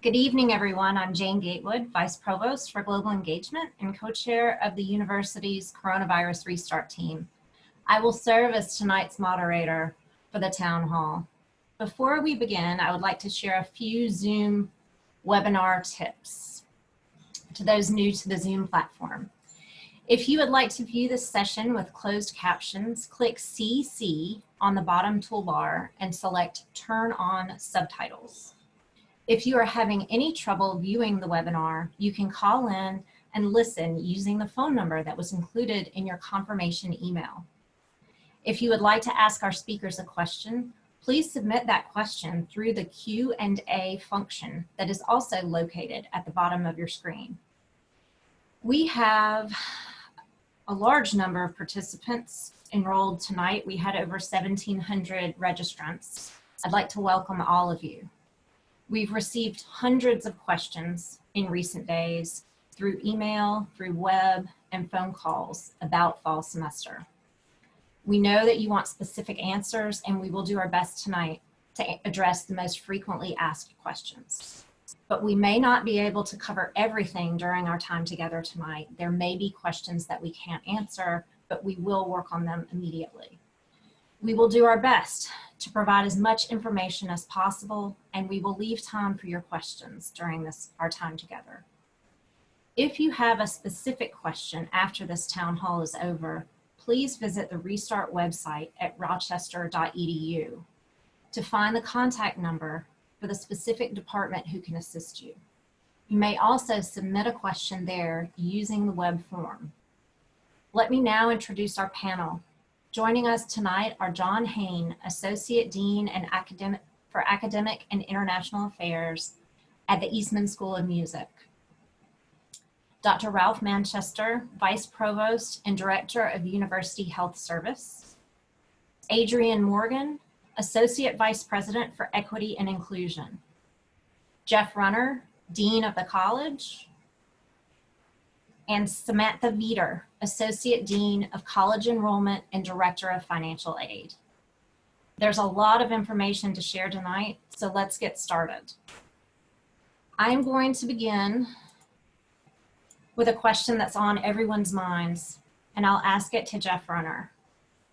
Good evening, everyone. I'm Jane Gatewood, Vice Provost for Global Engagement and co-chair of the university's Coronavirus Restart team. I will serve as tonight's moderator for the town hall. Before we begin, I would like to share a few Zoom webinar tips to those new to the Zoom platform. If you would like to view this session with closed captions, click CC on the bottom toolbar and select Turn on Subtitles. If you are having any trouble viewing the webinar, you can call in and listen using the phone number that was included in your confirmation email. If you would like to ask our speakers a question, please submit that question through the Q&A function that is also located at the bottom of your screen. We have a large number of participants enrolled tonight. We had over 1,700 registrants. I'd like to welcome all of you. We've received hundreds of questions in recent days through email, through web, and phone calls about fall semester. We know that you want specific answers, and we will do our best tonight to address the most frequently asked questions. But we may not be able to cover everything during our time together tonight. There may be questions that we can't answer, but we will work on them immediately. We will do our best to provide as much information as possible, and we will leave time for your questions during our time together. If you have a specific question after this town hall is over, please visit the Restart website at rochester.edu to find the contact number for the specific department who can assist you. You may also submit a question there using the web form. Let me now introduce our panel. Joining us tonight are John Hain, Associate Dean for Academic and International Affairs at the Eastman School of Music. Dr. Ralph Manchester, Vice Provost and Director of University Health Service. Adrian Morgan, Associate Vice President for Equity and Inclusion. Jeff Runner, Dean of the College. And Samantha Veeder, Associate Dean of College Enrollment and Director of Financial Aid. There's a lot of information to share tonight, so let's get started. I am going to begin with a question that's on everyone's minds, and I'll ask it to Jeff Runner.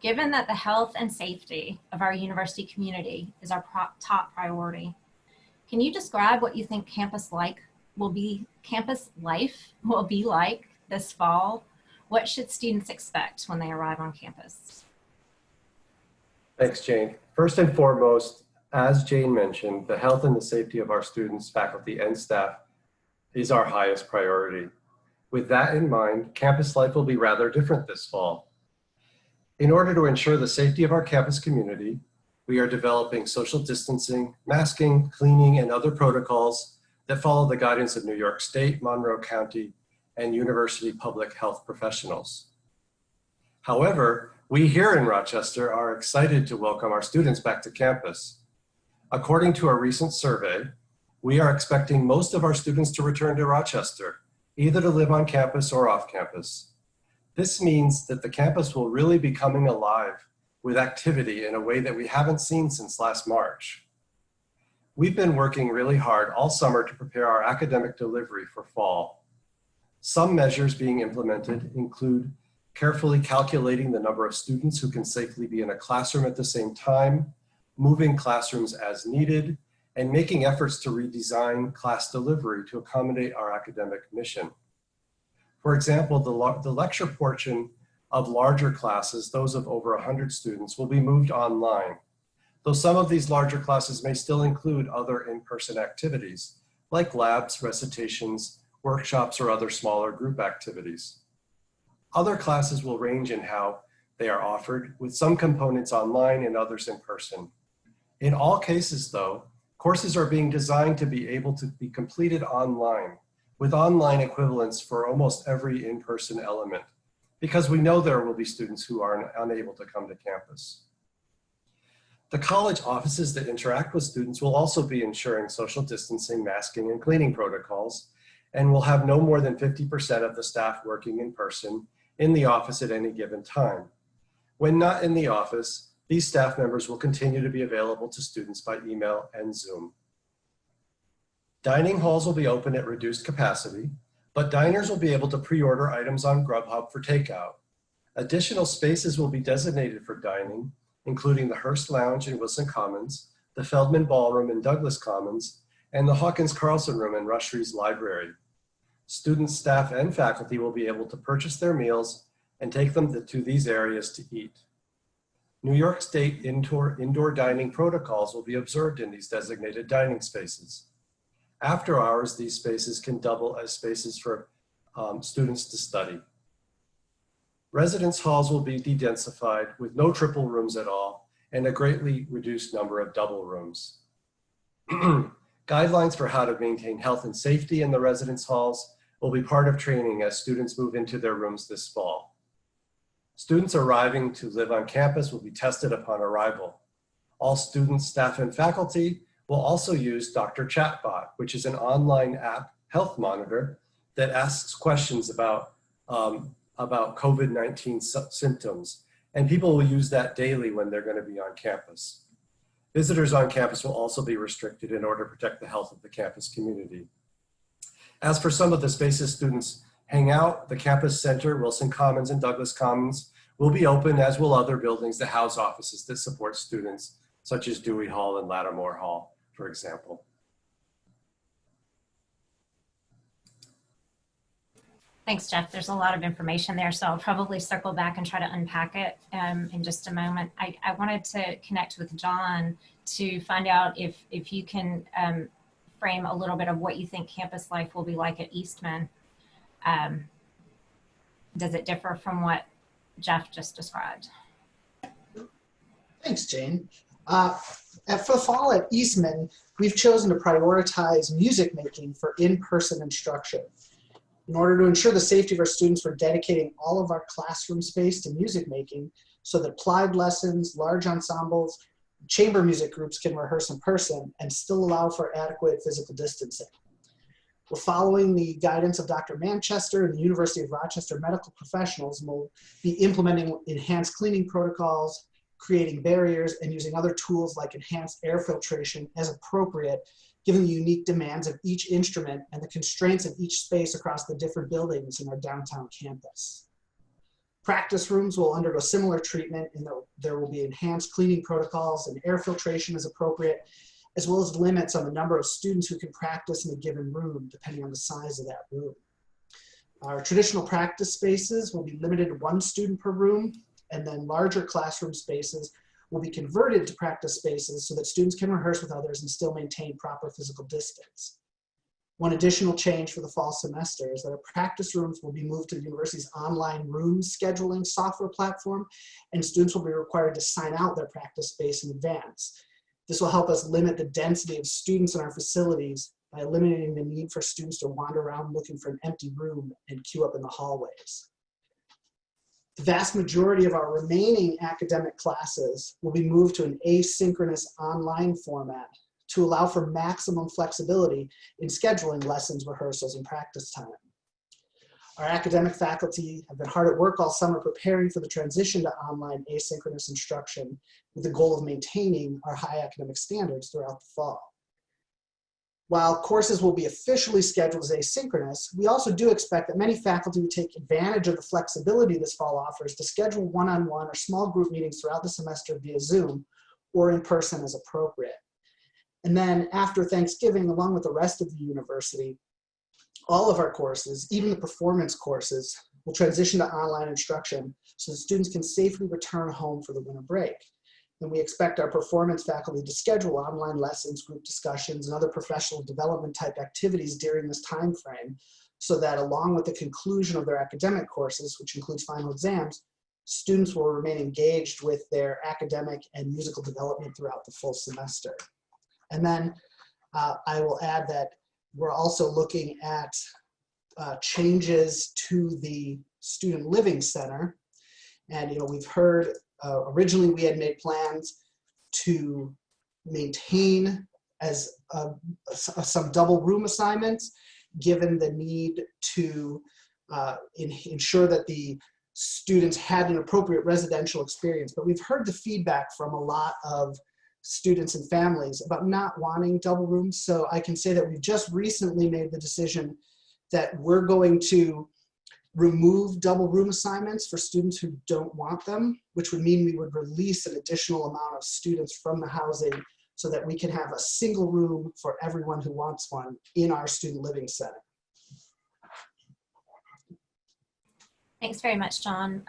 Given that the health and safety of our university community is our top priority, can you describe what you think campus life will be like this fall? What should students expect when they arrive on campus? Thanks, Jane. First and foremost, as Jane mentioned, the health and the safety of our students, faculty, and staff is our highest priority. With that in mind, campus life will be rather different this fall. In order to ensure the safety of our campus community, we are developing social distancing, masking, cleaning, and other protocols that follow the guidance of New York State, Monroe County, and university public health professionals. However, we here in Rochester are excited to welcome our students back to campus. According to a recent survey, we are expecting most of our students to return to Rochester, either to live on campus or off campus. This means that the campus will really be coming alive with activity in a way that we haven't seen since last March. We've been working really hard all summer to prepare our academic delivery for fall. Some measures being implemented include carefully calculating the number of students who can safely be in a classroom at the same time, moving classrooms as needed, and making efforts to redesign class delivery to accommodate our academic mission. For example, the lecture portion of larger classes, those of over 100 students, will be moved online, though some of these larger classes may still include other in-person activities, like labs, recitations, workshops, or other smaller group activities. Other classes will range in how they are offered, with some components online and others in person. In all cases, though, courses are being designed to be able to be completed online, with online equivalents for almost every in-person element, because we know there will be students who are unable to come to campus. The college offices that interact with students will also be ensuring social distancing, masking, and cleaning protocols, and will have no more than 50% of the staff working in person in the office at any given time. When not in the office, these staff members will continue to be available to students by email and Zoom. Dining halls will be open at reduced capacity, but diners will be able to pre-order items on Grubhub for takeout. Additional spaces will be designated for dining, including the Hearst Lounge in Wilson Commons, the Feldman Ballroom in Douglas Commons, and the Hawkins Carlson Room in Rushree's Library. Students, staff, and faculty will be able to purchase their meals and take them to these areas to eat. New York State indoor dining protocols will be observed in these designated dining spaces. After hours, these spaces can double as spaces for students to study. Residence halls will be de-densified with no triple rooms at all and a greatly reduced number of double rooms. Guidelines for how to maintain health and safety in the residence halls will be part of training as students move into their rooms this fall. Students arriving to live on campus will be tested upon arrival. All students, staff, and faculty will also use Dr. Chatbot, which is an online app health monitor that asks questions about COVID-19 symptoms. And people will use that daily when they're going to be on campus. Visitors on campus will also be restricted in order to protect the health of the campus community. As for some of the spaces students hang out, the campus center, Wilson Commons and Douglas Commons, will be open, as will other buildings that house offices that support students, such as Dewey Hall and Lattimore Hall, for example. Thanks, Jeff. There's a lot of information there, so I'll probably circle back and try to unpack it in just a moment. I wanted to connect with John to find out if you can frame a little bit of what you think campus life will be like at Eastman. Does it differ from what Jeff just described? Thanks, Jane. For fall at Eastman, we've chosen to prioritize music making for in-person instruction. In order to ensure the safety of our students, we're dedicating all of our classroom space to music making so that applied lessons, large ensembles, chamber music groups can rehearse in person and still allow for adequate physical distancing. We're following the guidance of Dr. Manchester and the University of Rochester medical professionals, and we'll be implementing enhanced cleaning protocols, creating barriers, and using other tools like enhanced air filtration as appropriate, given the unique demands of each instrument and the constraints of each space across the different buildings in our downtown campus. Practice rooms will undergo similar treatment, and there will be enhanced cleaning protocols and air filtration as appropriate, as well as limits on the number of students who can practice in a given room, depending on the size of that room. Our traditional practice spaces will be limited to 1 student per room, and then larger classroom spaces will be converted to practice spaces so that students can rehearse with others and still maintain proper physical distance. One additional change for the fall semester is that our practice rooms will be moved to the university's online room scheduling software platform, and students will be required to sign out their practice space in advance. This will help us limit the density of students in our facilities by eliminating the need for students to wander around looking for an empty room and queue up in the hallways. The vast majority of our remaining academic classes will be moved to an asynchronous online format to allow for maximum flexibility in scheduling lessons, rehearsals, and practice time. Our academic faculty have been hard at work all summer preparing for the transition to online asynchronous instruction with the goal of maintaining our high academic standards throughout the fall. While courses will be officially scheduled as asynchronous, we also do expect that many faculty will take advantage of the flexibility this fall offers to schedule one-on-one or small group meetings throughout the semester via Zoom or in person as appropriate. And then after Thanksgiving, along with the rest of the university, all of our courses, even the performance courses, will transition to online instruction so that students can safely return home for the winter break. And we expect our performance faculty to schedule online lessons, group discussions, and other professional development type activities during this time frame so that along with the conclusion of their academic courses, which includes final exams, students will remain engaged with their academic and musical development throughout the full semester. And then I will add that we're also looking at changes to the Student Living Center. And we've heard originally we had made plans to maintain as some double room assignments, given the need to ensure that the students had an appropriate residential experience. But we've heard the feedback from a lot of students and families about not wanting double rooms. So I can say that we just recently made the decision that we're going to remove double room assignments for students who don't want them, which would mean we would release an additional amount of students from the housing so that we can have a single room for everyone who wants one in our student living center. Thanks very much, John.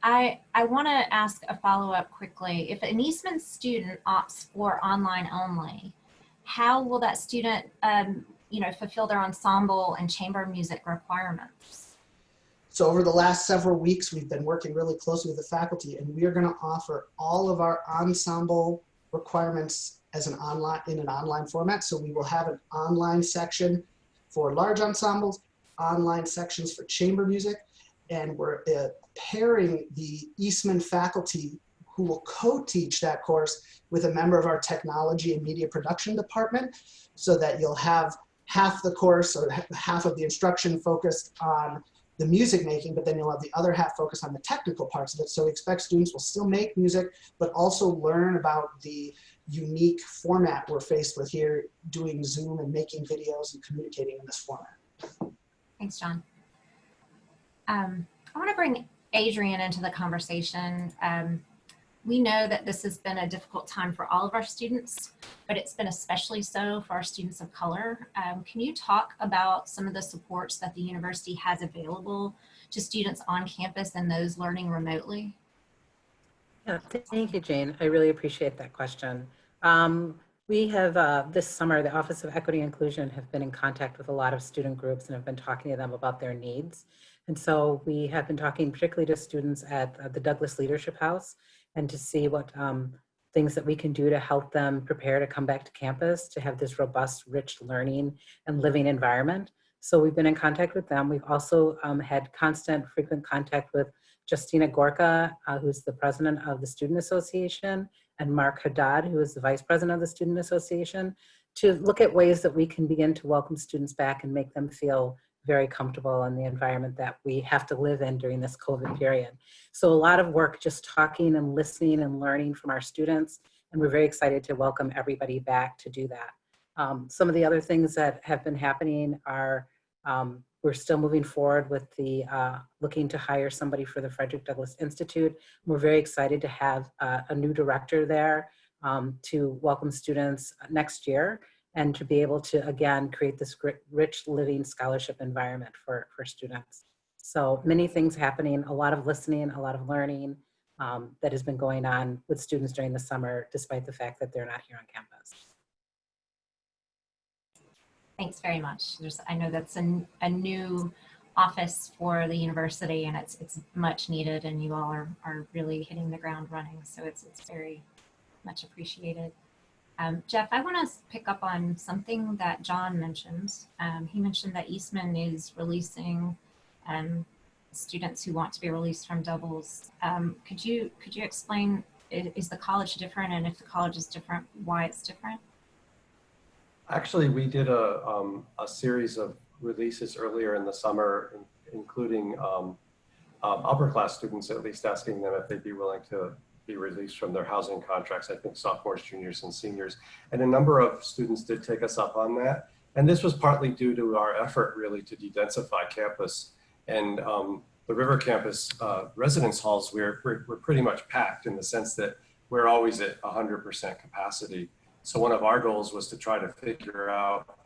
I want to ask a follow-up quickly. If an Eastman student opts for online only, how will that student fulfill their ensemble and chamber music requirements? So over the last several weeks, we've been working really closely with the faculty, and we are going to offer all of our ensemble requirements as in an online format. So we will have an online section for large ensembles, online sections for chamber music, and we're pairing the Eastman faculty who will co-teach that course with a member of our technology and media production department, so that you'll have half the course or half of the instruction focused on the music making, but then you'll have the other half focused on the technical parts of it. So we expect students will still make music, but also learn about the unique format we're faced with here, doing Zoom and making videos and communicating in this format. Thanks, John. I want to bring Adrian into the conversation. We know that this has been a difficult time for all of our students, but it's been especially so for our students of color. Can you talk about some of the supports that the university has available to students on campus and those learning remotely? Yeah, thank you, Jane. I really appreciate that question. We have, this summer, the Office of Equity and Inclusion have been in contact with a lot of student groups and have been talking to them about their needs. And so we have been talking particularly to students at the Douglas Leadership House, and to see what things that we can do to help them prepare to come back to campus, to have this robust, rich learning and living environment. So we've been in contact with them. We've also had constant, frequent contact with Justina Gorka, who's the president of the Student Association, and Mark Haddad, who is the vice president of the Student Association, to look at ways that we can begin to welcome students back and make them feel very comfortable in the environment that we have to live in during this COVID period. So a lot of work just talking and listening and learning from our students, and we're very excited to welcome everybody back to do that. Some of the other things that have been happening are we're still moving forward with the looking to hire somebody for the Frederick Douglass Institute. We're very excited to have a new director there to welcome students next year, and to be able to, again, create this rich living scholarship environment for students. So many things happening, a lot of listening, a lot of learning that has been going on with students during the summer, despite the fact that they're not here on campus. Thanks very much. I know that's a new office for the university, and it's much needed, and you all are really hitting the ground running. So it's very much appreciated. Jeff, I want to pick up on something that John mentioned. He mentioned that Eastman is releasing students who want to be released from doubles. Could you explain, is the college different, and if the college is different, why it's different? Actually, we did a series of releases earlier in the summer, including upper class students, at least asking them if they'd be willing to be released from their housing contracts, I think sophomores, juniors, and seniors. And a number of students did take us up on that. And this was partly due to our effort really to de-densify campus. And the River Campus residence halls, we're pretty much packed in the sense that we're always at 100% capacity. So one of our goals was to try to figure out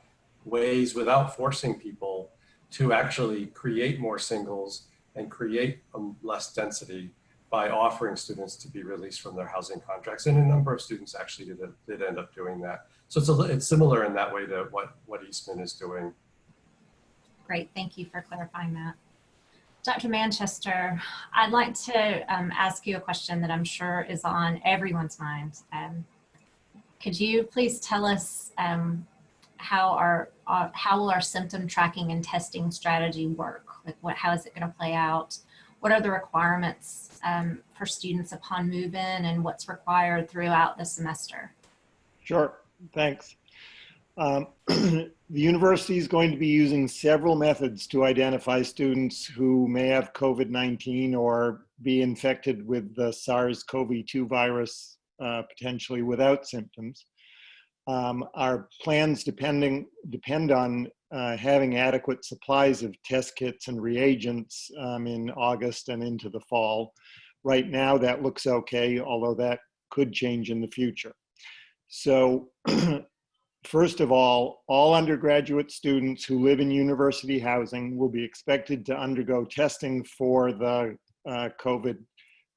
ways without forcing people to actually create more singles and create less density by offering students to be released from their housing contracts. And a number of students actually did end up doing that. So it's similar in that way to what Eastman is doing. Great, thank you for clarifying that. Dr. Manchester, I'd like to ask you a question that I'm sure is on everyone's mind. Could you please tell us how will our symptom tracking and testing strategy work? Like how is it going to play out? What are the requirements for students upon move-in, and what's required throughout the semester? Sure, thanks. The university is going to be using several methods to identify students who may have COVID-19 or be infected with the SARS-CoV-2 virus potentially without symptoms. Our plans depend on having adequate supplies of test kits and reagents in August and into the fall. Right now, that looks okay, although that could change in the future. So, first of all undergraduate students who live in university housing will be expected to undergo testing for the COVID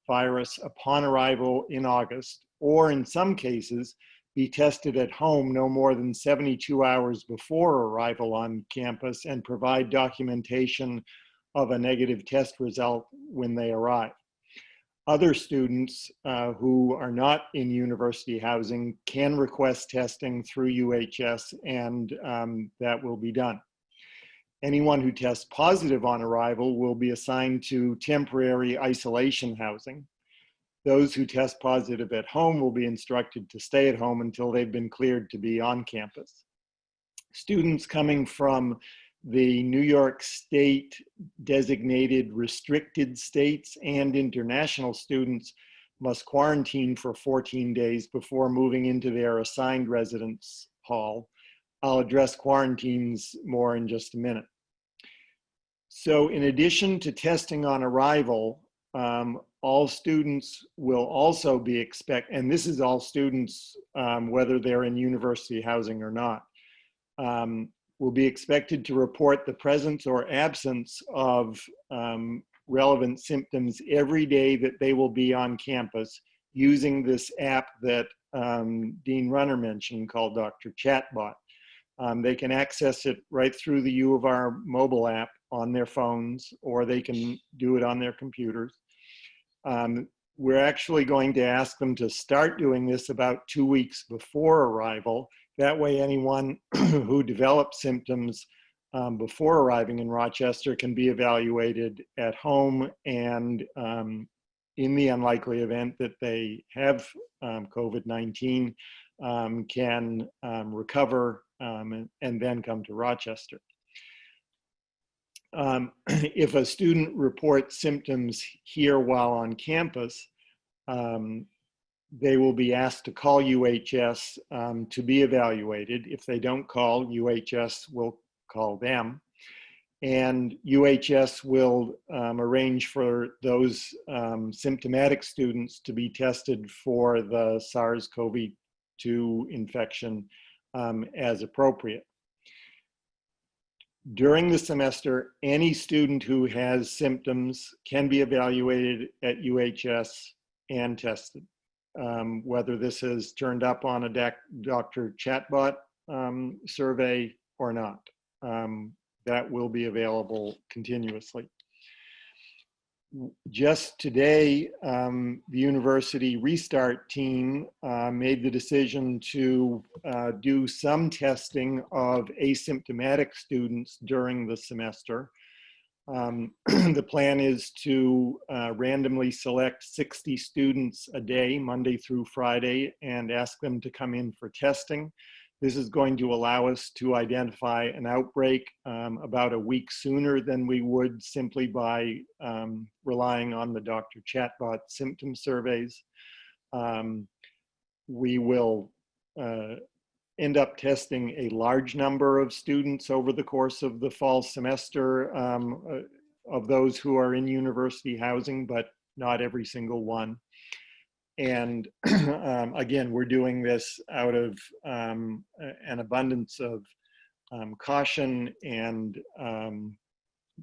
virus upon arrival in August, or in some cases, be tested at home no more than 72 hours before arrival on campus and provide documentation of a negative test result when they arrive. Other students who are not in university housing can request testing through UHS, and that will be done. Anyone who tests positive on arrival will be assigned to temporary isolation housing. Those who test positive at home will be instructed to stay at home until they've been cleared to be on campus. Students coming from the New York State designated restricted states and international students must quarantine for 14 days before moving into their assigned residence hall. I'll address quarantines more in just a minute. So in addition to testing on arrival, all students will also be and this is all students, whether they're in university housing or not, will be expected to report the presence or absence of relevant symptoms every day that they will be on campus using this app that Dean Runner mentioned called Dr. Chatbot. They can access it right through the U of R mobile app on their phones, or they can do it on their computers. We're actually going to ask them to start doing this about 2 weeks before arrival. That way anyone who develops symptoms before arriving in Rochester can be evaluated at home, and in the unlikely event that they have COVID-19, can recover and then come to Rochester. If a student reports symptoms here while on campus, they will be asked to call UHS to be evaluated. If they don't call, UHS will call them. And UHS will arrange for those symptomatic students to be tested for the SARS-CoV-2 infection as appropriate. During the semester, any student who has symptoms can be evaluated at UHS and tested. Whether this has turned up on a Dr. Chatbot survey or not. That will be available continuously. Just today, the university restart team made the decision to do some testing of asymptomatic students during the semester. The plan is to randomly select 60 students a day, Monday through Friday, and ask them to come in for testing. This is going to allow us to identify an outbreak about a week sooner than we would simply by relying on the Dr. Chatbot symptom surveys. We will end up testing a large number of students over the course of the fall semester of those who are in university housing, but not every single one. And again, we're doing this out of an abundance of caution and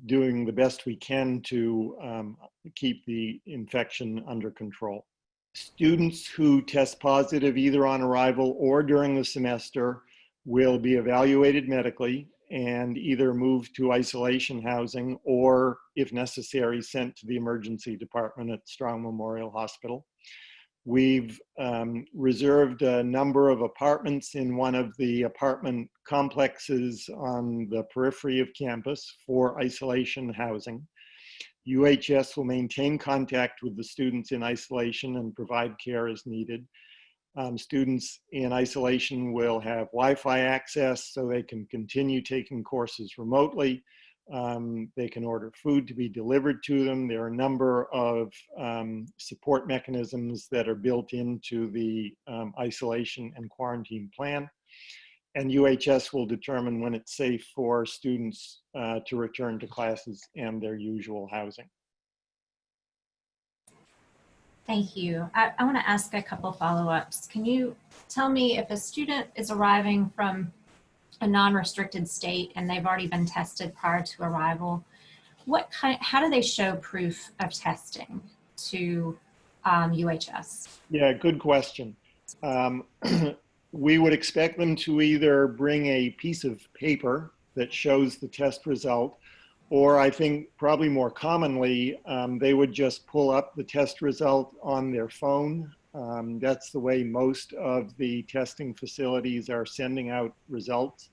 doing the best we can to keep the infection under control. Students who test positive either on arrival or during the semester will be evaluated medically and either moved to isolation housing or, if necessary, sent to the emergency department at Strong Memorial Hospital. We've reserved a number of apartments in one of the apartment complexes on the periphery of campus for isolation housing. UHS will maintain contact with the students in isolation and provide care as needed. Students in isolation will have Wi-Fi access so they can continue taking courses remotely. They can order food to be delivered to them. There are a number of support mechanisms that are built into the isolation and quarantine plan. And UHS will determine when it's safe for students to return to classes and their usual housing. Thank you. I want to ask a couple follow-ups. Can you tell me if a student is arriving from a non-restricted state and they've already been tested prior to arrival, how do they show proof of testing to UHS? Yeah, good question. We would expect them to either bring a piece of paper that shows the test result, or I think probably more commonly, they would just pull up the test result on their phone. That's the way most of the testing facilities are sending out results.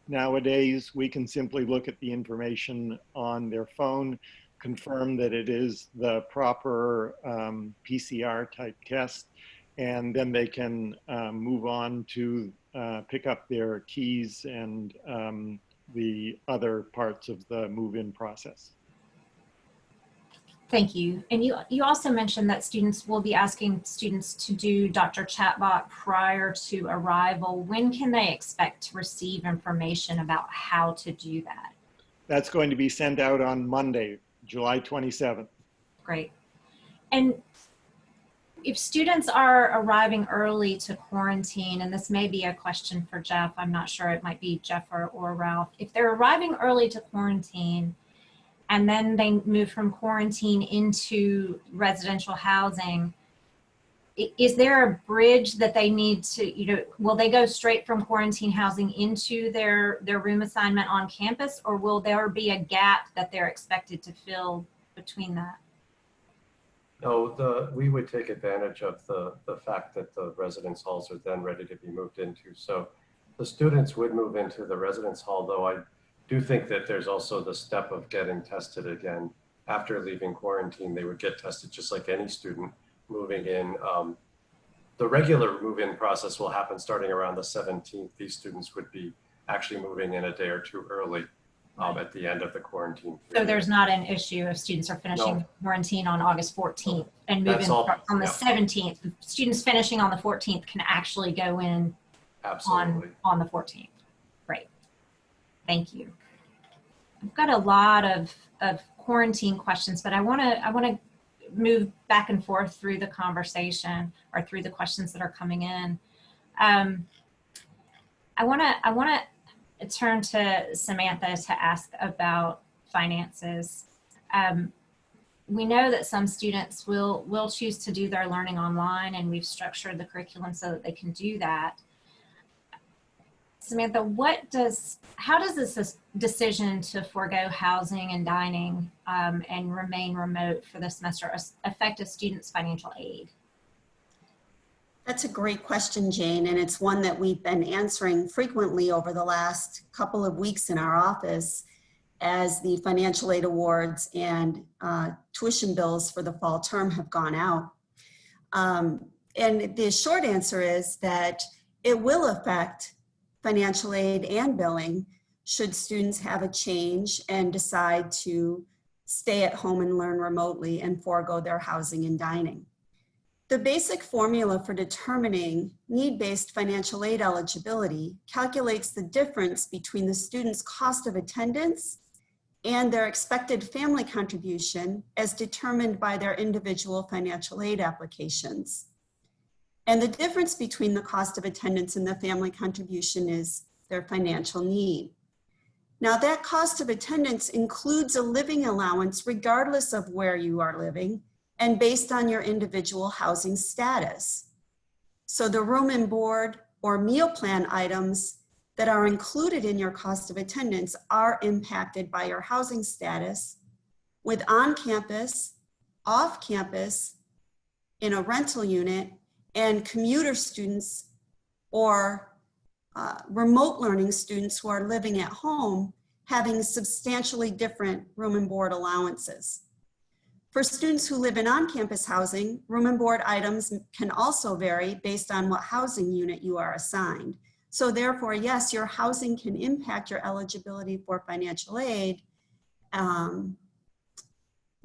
Nowadays, we can simply look at the information on their phone, confirm that it is the proper PCR type test, and then they can move on to pick up their keys and the other parts of the move-in process. Thank you. And you also mentioned that students will be asking students to do Dr. Chatbot prior to arrival. When can they expect to receive information about how to do that? That's going to be sent out on Monday, July 27th. Great. And if students are arriving early to quarantine, and this may be a question for Jeff, I'm not sure, it might be Jeff or Ralph. If they're arriving early to quarantine and then they move from quarantine into residential housing, is there a bridge that they need to, will they go straight from quarantine housing into their room assignment on campus, or will there be a gap that they're expected to fill between that? No, we would take advantage of the fact that the residence halls are then ready to be moved into. So the students would move into the residence hall, though I do think that there's also the step of getting tested again. After leaving quarantine, they would get tested just like any student moving in. The regular move-in process will happen starting around the 17th. These students would be actually moving in a day or two early. At the end of the quarantine period. So there's not an issue if students are finishing quarantine on August 14th and moving on the 17th. Students finishing on the 14th can actually go in on the 14th. Great. Thank you. I've got a lot of quarantine questions, but I want to move back and forth through the conversation or through the questions that are coming in. I want to turn to Samantha to ask about finances. We know that some students will choose to do their learning online, and we've structured the curriculum so that they can do that. Samantha, how does this decision to forego housing and dining and remain remote for the semester affect a student's financial aid? That's a great question, Jane, and it's one that we've been answering frequently over the last couple of weeks in our office as the financial aid awards and tuition bills for the fall term have gone out. And the short answer is that it will affect financial aid and billing should students have a change and decide to stay at home and learn remotely and forego their housing and dining. The basic formula for determining need-based financial aid eligibility calculates the difference between the student's cost of attendance and their expected family contribution as determined by their individual financial aid applications. And the difference between the cost of attendance and the family contribution is their financial need. Now, that cost of attendance includes a living allowance regardless of where you are living and based on your individual housing status. So the room and board or meal plan items that are included in your cost of attendance are impacted by your housing status, with on-campus, off-campus, in a rental unit, and commuter students or remote learning students who are living at home having substantially different room and board allowances. For students who live in on-campus housing, room and board items can also vary based on what housing unit you are assigned. So therefore, yes, your housing can impact your eligibility for financial aid,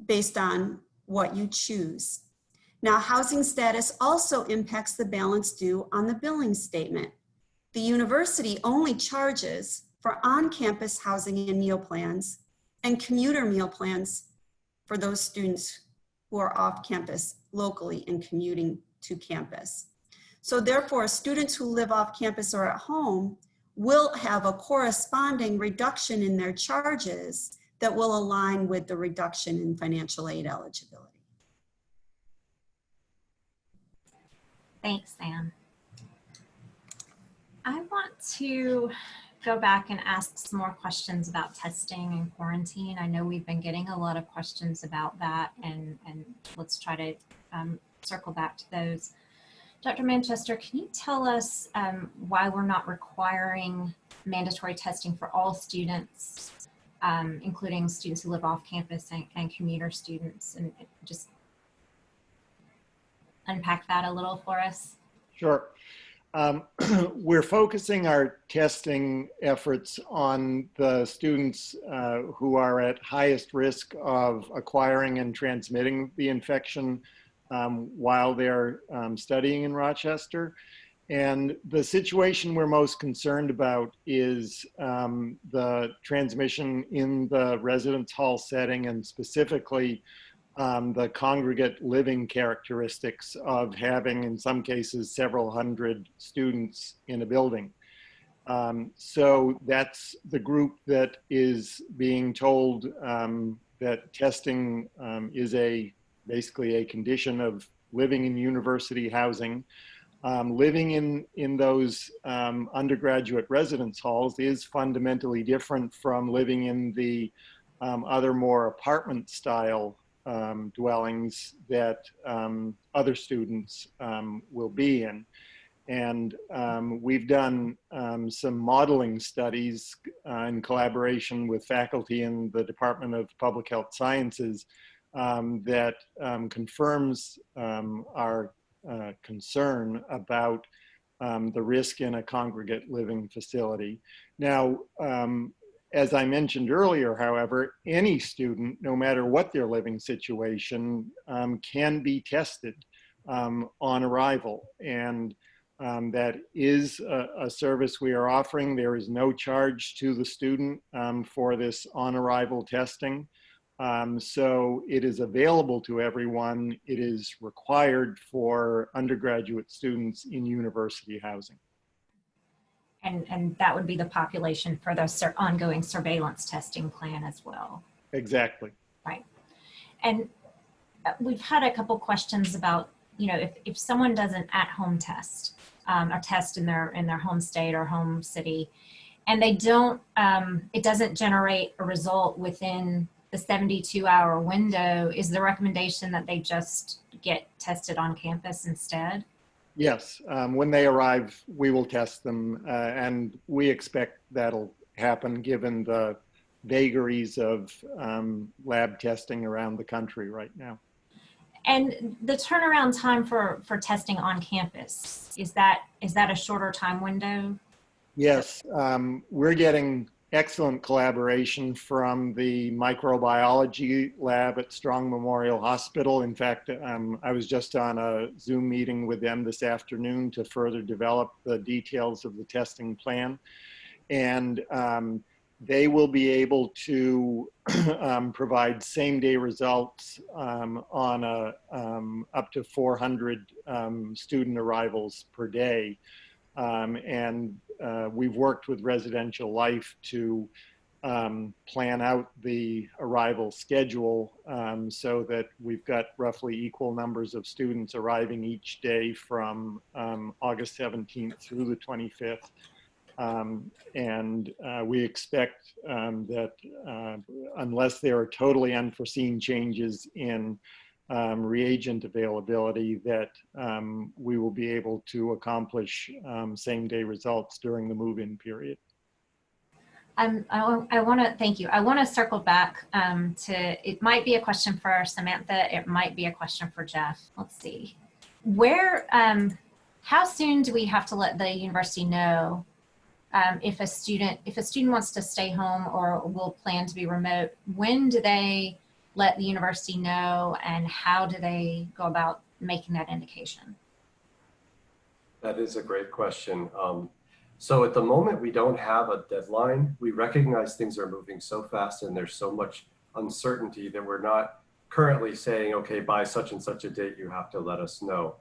based on what you choose. Now, housing status also impacts the balance due on the billing statement. The university only charges for on-campus housing and meal plans and commuter meal plans for those students who are off campus locally and commuting to campus. So therefore, students who live off campus or at home will have a corresponding reduction in their charges that will align with the reduction in financial aid eligibility. Thanks, Sam. I want to go back and ask some more questions about testing and quarantine. I know we've been getting a lot of questions about that, and let's try to circle back to those. Dr. Manchester, can you tell us why we're not requiring mandatory testing for all students, including students who live off campus and commuter students, and just unpack that a little for us? Sure. We're focusing our testing efforts on the students who are at highest risk of acquiring and transmitting the infection while they're studying in Rochester. And the situation we're most concerned about is the transmission in the residence hall setting, and specifically the congregate living characteristics of having, in some cases, several hundred students in a building. So that's the group that is being told that testing is basically a condition of living in university housing. Living in those undergraduate residence halls is fundamentally different from living in the other more apartment style dwellings that other students will be in. And we've done some modeling studies in collaboration with faculty in the Department of Public Health Sciences that confirms our concern about the risk in a congregate living facility. Now, as I mentioned earlier, however, any student, no matter what their living situation, can be tested on arrival. And that is a service we are offering. There is no charge to the student for this on-arrival testing. So it is available to everyone. It is required for undergraduate students in university housing. And that would be the population for the ongoing surveillance testing plan as well. Exactly. Right. And we've had a couple questions about, you know, if someone does an at-home test, or test in their home state or home city, and they don't, it doesn't generate a result within the 72-hour window, is the recommendation that they just get tested on campus instead? Yes, when they arrive, we will test them, and we expect that'll happen given the vagaries of lab testing around the country right now. And the turnaround time for testing on campus, is that a shorter time window? Yes, we're getting excellent collaboration from the microbiology lab at Strong Memorial Hospital. In fact, I was just on a Zoom meeting with them this afternoon to further develop the details of the testing plan. And they will be able to provide same-day results on up to 400 student arrivals per day. And we've worked with Residential Life to plan out the arrival schedule so that we've got roughly equal numbers of students arriving each day from August 17th through the 25th. And we expect that unless there are totally unforeseen changes in reagent availability, that we will be able to accomplish same-day results during the move-in period. I want to thank you. I want to circle back to, it might be a question for Samantha. It might be a question for Jeff. Let's see. How soon do we have to let the university know if a student wants to stay home or will plan to be remote, when do they let the university know, and how do they go about making that indication? That is a great question. So at the moment, we don't have a deadline. We recognize things are moving so fast and there's so much uncertainty that we're not currently saying, okay, by such and such a date, you have to let us know.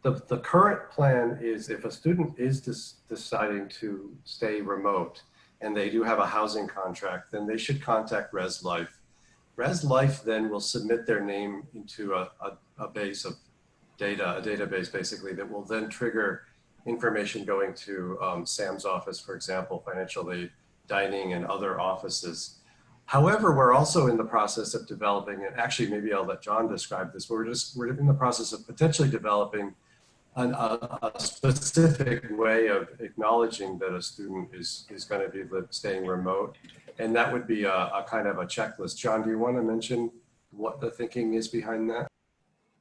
The current plan is if a student is deciding to stay remote and they do have a housing contract, then they should contact ResLife. ResLife then will submit their name into a base of data, a database basically, that will then trigger information going to Sam's office, for example, financial aid, dining, and other offices. However, we're also in the process of developing, and actually maybe I'll let John describe this, but we're in the process of potentially developing a specific way of acknowledging that a student is going to be staying remote. And that would be a kind of a checklist. John, do you want to mention what the thinking is behind that?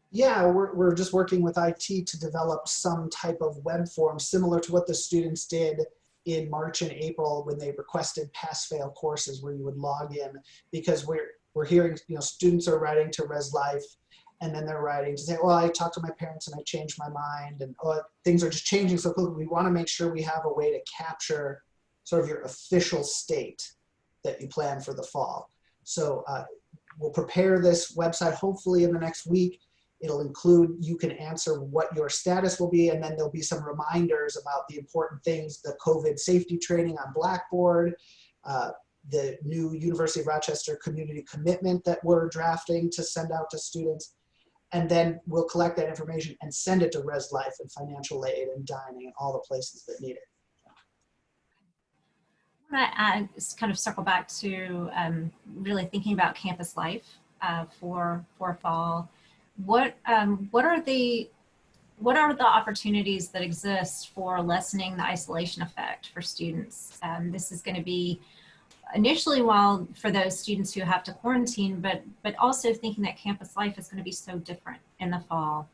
Yeah, we're just working with IT to develop some type of web form similar to what the students did in March and April when they requested pass-fail courses where you would log in, because we're hearing, students are writing to ResLife and then they're writing to say, well, I talked to my parents and I changed my mind, and things are just changing so quickly. We want to make sure we have a way to capture sort of your official state that you plan for the fall. So we'll prepare this website hopefully in the next week. It'll include, you can answer what your status will be, and then there'll be some reminders about the important things, the COVID safety training on Blackboard, the new University of Rochester community commitment that we're drafting to send out to students. And then we'll collect that information and send it to ResLife and financial aid and dining and all the places that need it. I just kind of circle back to really thinking about campus life for fall. What are the opportunities that exist for lessening the isolation effect for students? This is going to be initially while for those students who have to quarantine, but also thinking that campus life is going to be so different in the fall.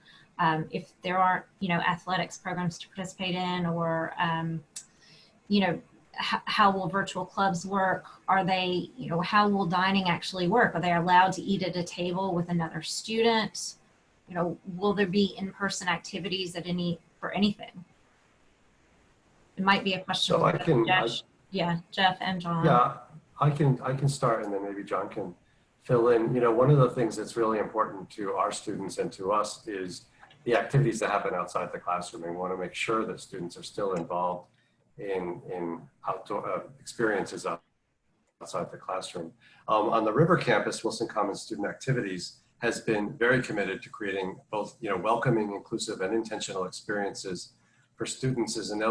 If there aren't, athletics programs to participate in, or, how will virtual clubs work? Are they, how will dining actually work? Are they allowed to eat at a table with another student? Will there be in-person activities for anything? It might be a question So for Jeff and John. Yeah, I can start, and then maybe John can fill in. One of the things that's really important to our students and to us is the activities that happen outside the classroom. And we want to make sure that students are still involved in outdoor experiences outside the classroom. On the River campus, Wilson Commons Student Activities has been very committed to creating both, welcoming, inclusive, and intentional experiences for students, and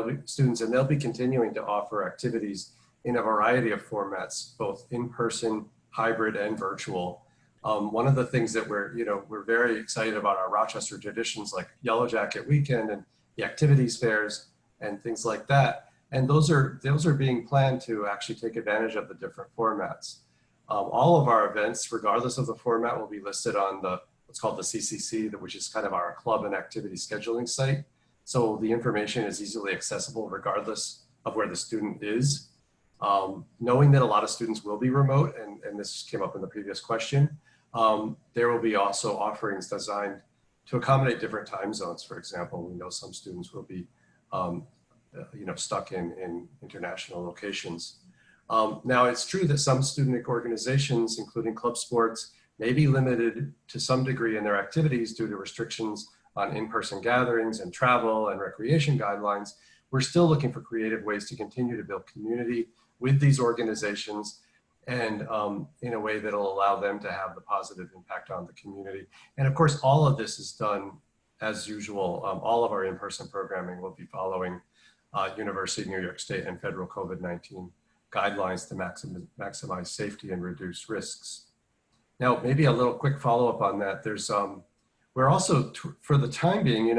they'll be continuing to offer activities in a variety of formats, both in person, hybrid, and virtual. One of the things that we're very excited about are Rochester traditions like Yellow Jacket Weekend and the activities fairs and things like that. And those are being planned to actually take advantage of the different formats. All of our events, regardless of the format, will be listed on what's called the CCC, which is kind of our club and activity scheduling site. So the information is easily accessible regardless of where the student is. Knowing that a lot of students will be remote, and this came up in the previous question, there will be also offerings designed to accommodate different time zones. For example, we know some students will be stuck in international locations. Now, it's true that some student organizations, including club sports, may be limited to some degree in their activities due to restrictions on in-person gatherings and travel and recreation guidelines. We're still looking for creative ways to continue to build community with these organizations, and in a way that'll allow them to have the positive impact on the community. And of course, all of this is done as usual. All of our in-person programming will be following University of New York State and federal COVID-19 guidelines to maximize safety and reduce risks. Now, maybe a little quick follow-up on that. We're also, for the time being,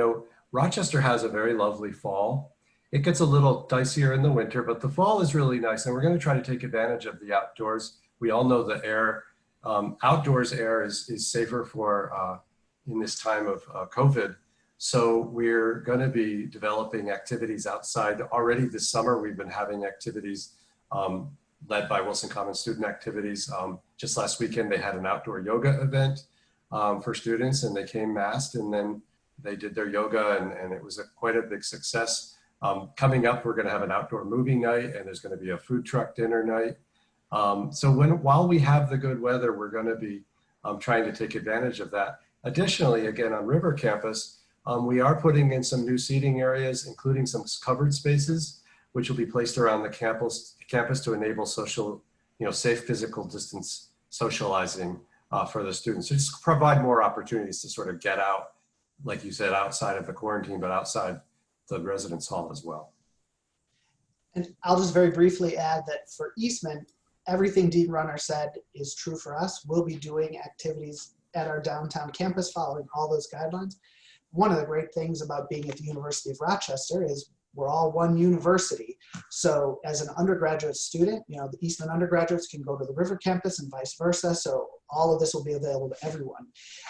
Rochester has a very lovely fall. It gets a little dicier in the winter, but the fall is really nice, and we're going to try to take advantage of the outdoors. We all know the air, outdoors air is safer for in this time of COVID. So we're going to be developing activities outside. Already this summer, we've been having activities led by Wilson Common Student Activities. Just last weekend, they had an outdoor yoga event for students, and they came masked, and then they did their yoga, and it was quite a big success. Coming up, we're going to have an outdoor movie night, and there's going to be a food truck dinner night. So while we have the good weather, we're going to be trying to take advantage of that. Additionally, again, on River Campus, we are putting in some new seating areas, including some covered spaces, which will be placed around the campus to enable social, safe physical distance socializing for the students. So just provide more opportunities to sort of get out, like you said, outside of the quarantine, but outside the residence hall as well. And I'll just very briefly add that for Eastman, everything Dean Runner said is true for us. We'll be doing activities at our downtown campus following all those guidelines. One of the great things about being at the University of Rochester is we're all one university. So as an undergraduate student, the Eastman undergraduates can go to the River campus and vice versa. So all of this will be available to everyone.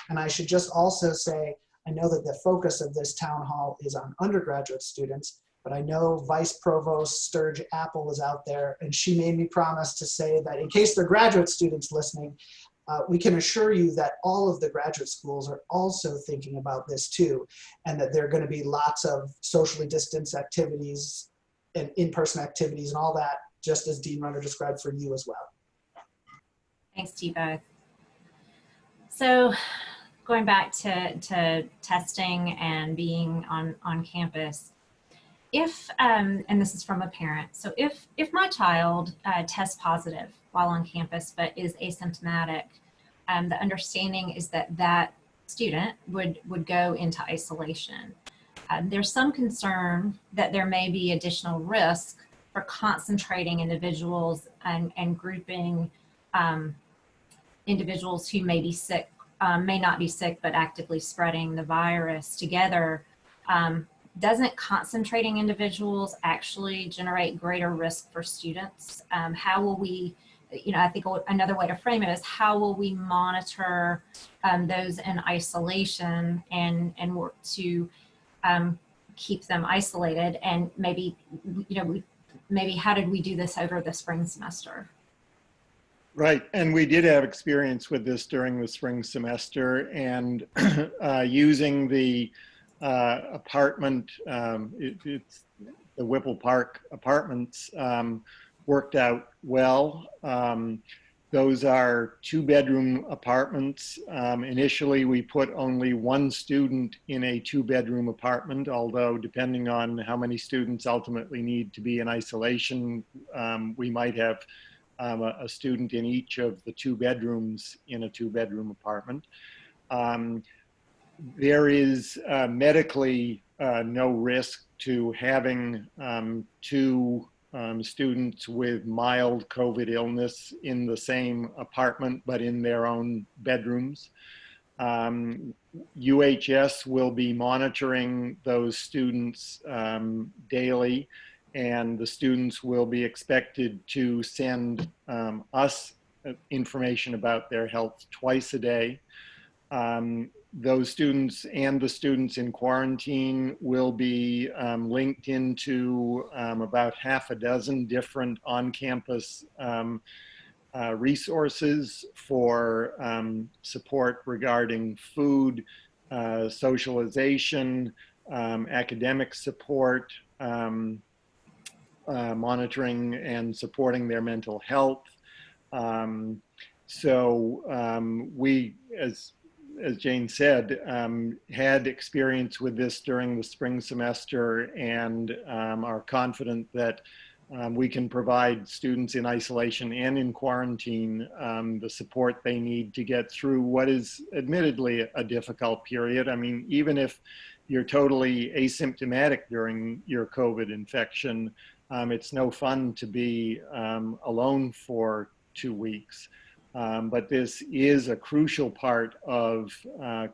And I should just also say, I know that the focus of this town hall is on undergraduate students, but I know Vice Provost Sturge Apple is out there, and she made me promise to say that in case there are graduate students listening, we can assure you that all of the graduate schools are also thinking about this too, and that there are going to be lots of socially distanced activities and in-person activities and all that, just as Dean Runner described for you as well. Thanks to you both. So going back to testing and being on campus, if, and this is from a parent, so if my child tests positive while on campus but is asymptomatic, the understanding is that student would go into isolation. There's some concern that there may be additional risk for concentrating individuals and grouping individuals who may be sick, may not be sick, but actively spreading the virus together. Doesn't concentrating individuals actually generate greater risk for students? How will we, I think another way to frame it is how will we monitor those in isolation and work to keep them isolated? And maybe, maybe how did we do this over the spring semester? Right, and we did have experience with this during the spring semester, and using the apartment, it's the Whipple Park apartments, worked out well. Those are 2-bedroom apartments. Initially, we put only one student in a 2-bedroom apartment, although depending on how many students ultimately need to be in isolation, we might have a student in each of the 2 bedrooms in a 2-bedroom apartment. There is medically no risk to having 2 students with mild COVID illness in the same apartment, but in their own bedrooms. UHS will be monitoring those students daily, and the students will be expected to send us information about their health twice a day. Those students and the students in quarantine will be linked into about half a dozen different on-campus resources for support regarding food, socialization, academic support, monitoring and supporting their mental health. We, as Jane said, had experience with this during the spring semester, and are confident that we can provide students in isolation and in quarantine the support they need to get through what is admittedly a difficult period. I mean, even if you're totally asymptomatic during your COVID infection, it's no fun to be alone for 2 weeks. But this is a crucial part of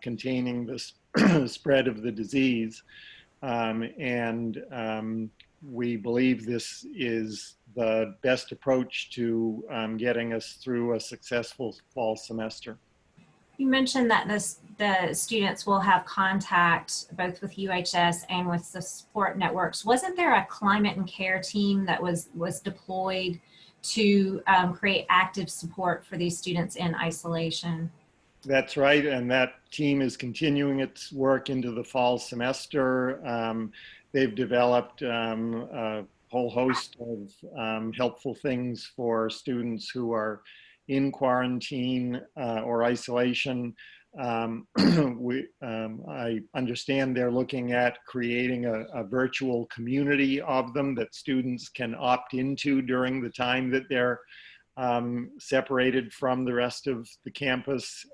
containing the spread of the disease. We believe this is the best approach to getting us through a successful fall semester. You mentioned that the students will have contact both with UHS and with the support networks. Wasn't there a climate and care team that was deployed to create active support for these students in isolation? That's right, and that team is continuing its work into the fall semester. They've developed a whole host of helpful things for students who are in quarantine or isolation. I understand they're looking at creating a virtual community of them that students can opt into during the time that they're separated from the rest of the campus.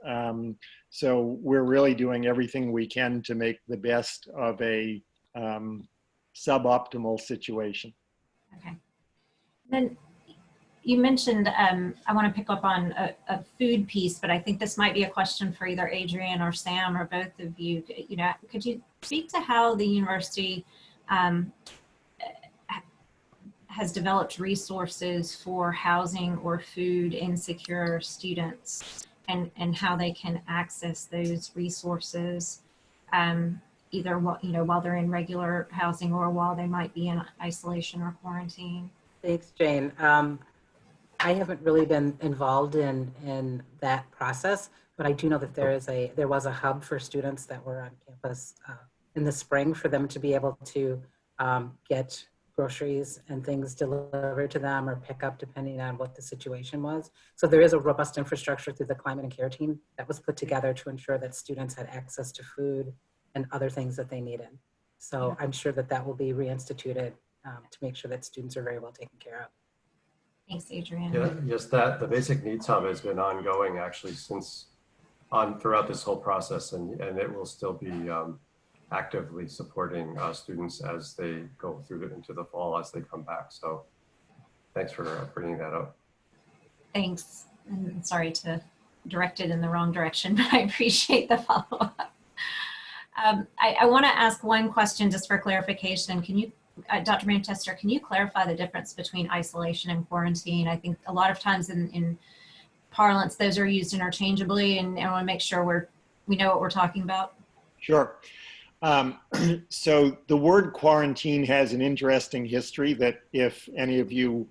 So we're really doing everything we can to make the best of a suboptimal situation. Okay. Then you mentioned, I want to pick up on a food piece, but I think this might be a question for either Adrian or Sam or both of you. You know, could you speak to how the university has developed resources for housing or food insecure students and how they can access those resources, either while they're in regular housing or while they might be in isolation or quarantine? Thanks, Jane. I haven't really been involved in that process, but I do know that there was a hub for students that were on campus in the spring for them to be able to get groceries and things delivered to them or pick up depending on what the situation was. So there is a robust infrastructure through the climate and care team that was put together to ensure that students had access to food and other things that they needed. So I'm sure that that will be reinstituted to make sure that students are very well taken care of. Thanks, Adrian. Yeah, yes, the Basic Needs Hub has been ongoing actually throughout this whole process, and it will still be actively supporting students as they go through into the fall as they come back. So thanks for bringing that up. Thanks. And sorry to direct it in the wrong direction, but I appreciate the follow-up. I want to ask one question just for clarification. Can you, Dr. Manchester, can you clarify the difference between isolation and quarantine? I think a lot of times in parlance, those are used interchangeably, and I want to make sure we know what we're talking about. Sure. So the word quarantine has an interesting history that if any of you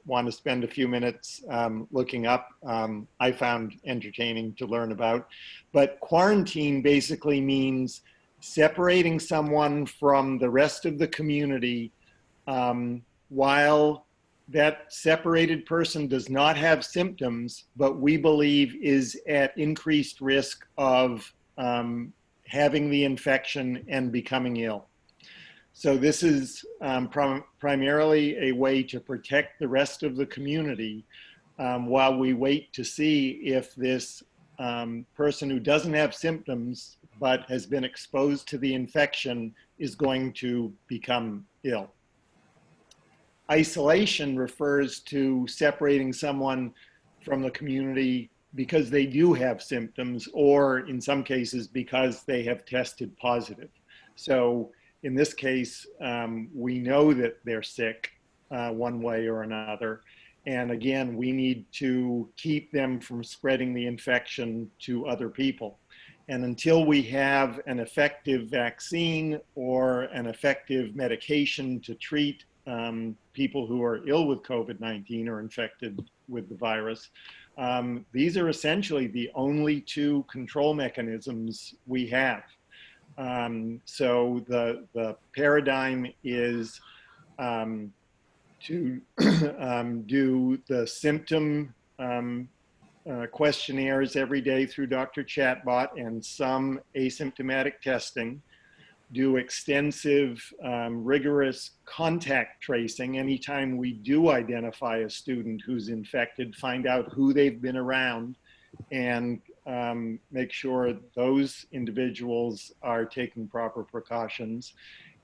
want to spend a few minutes looking up, I found entertaining to learn about. But quarantine basically means separating someone from the rest of the community while that separated person does not have symptoms, but we believe is at increased risk of having the infection and becoming ill. So this is primarily a way to protect the rest of the community while we wait to see if this person who doesn't have symptoms but has been exposed to the infection is going to become ill. Isolation refers to separating someone from the community because they do have symptoms, or in some cases because they have tested positive. So in this case, we know that they're sick one way or another. And again, we need to keep them from spreading the infection to other people. And until we have an effective vaccine or an effective medication to treat people who are ill with COVID-19 or infected with the virus, these are essentially the only two control mechanisms we have. So the paradigm is to do the symptom questionnaires every day through Dr. Chatbot and some asymptomatic testing, do extensive, rigorous contact tracing. Anytime we do identify a student who's infected, find out who they've been around and make sure those individuals are taking proper precautions,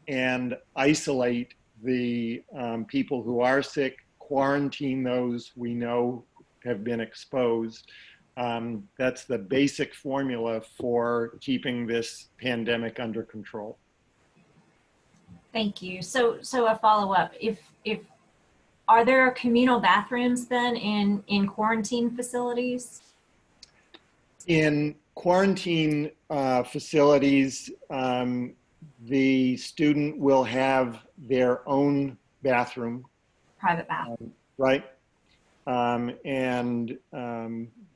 and isolate the people who are sick, quarantine those we know have been exposed. That's the basic formula for keeping this pandemic under control. Thank you. So a follow-up. If are there communal bathrooms then in quarantine facilities? In quarantine facilities, the student will have their own bathroom, Private bath. right? The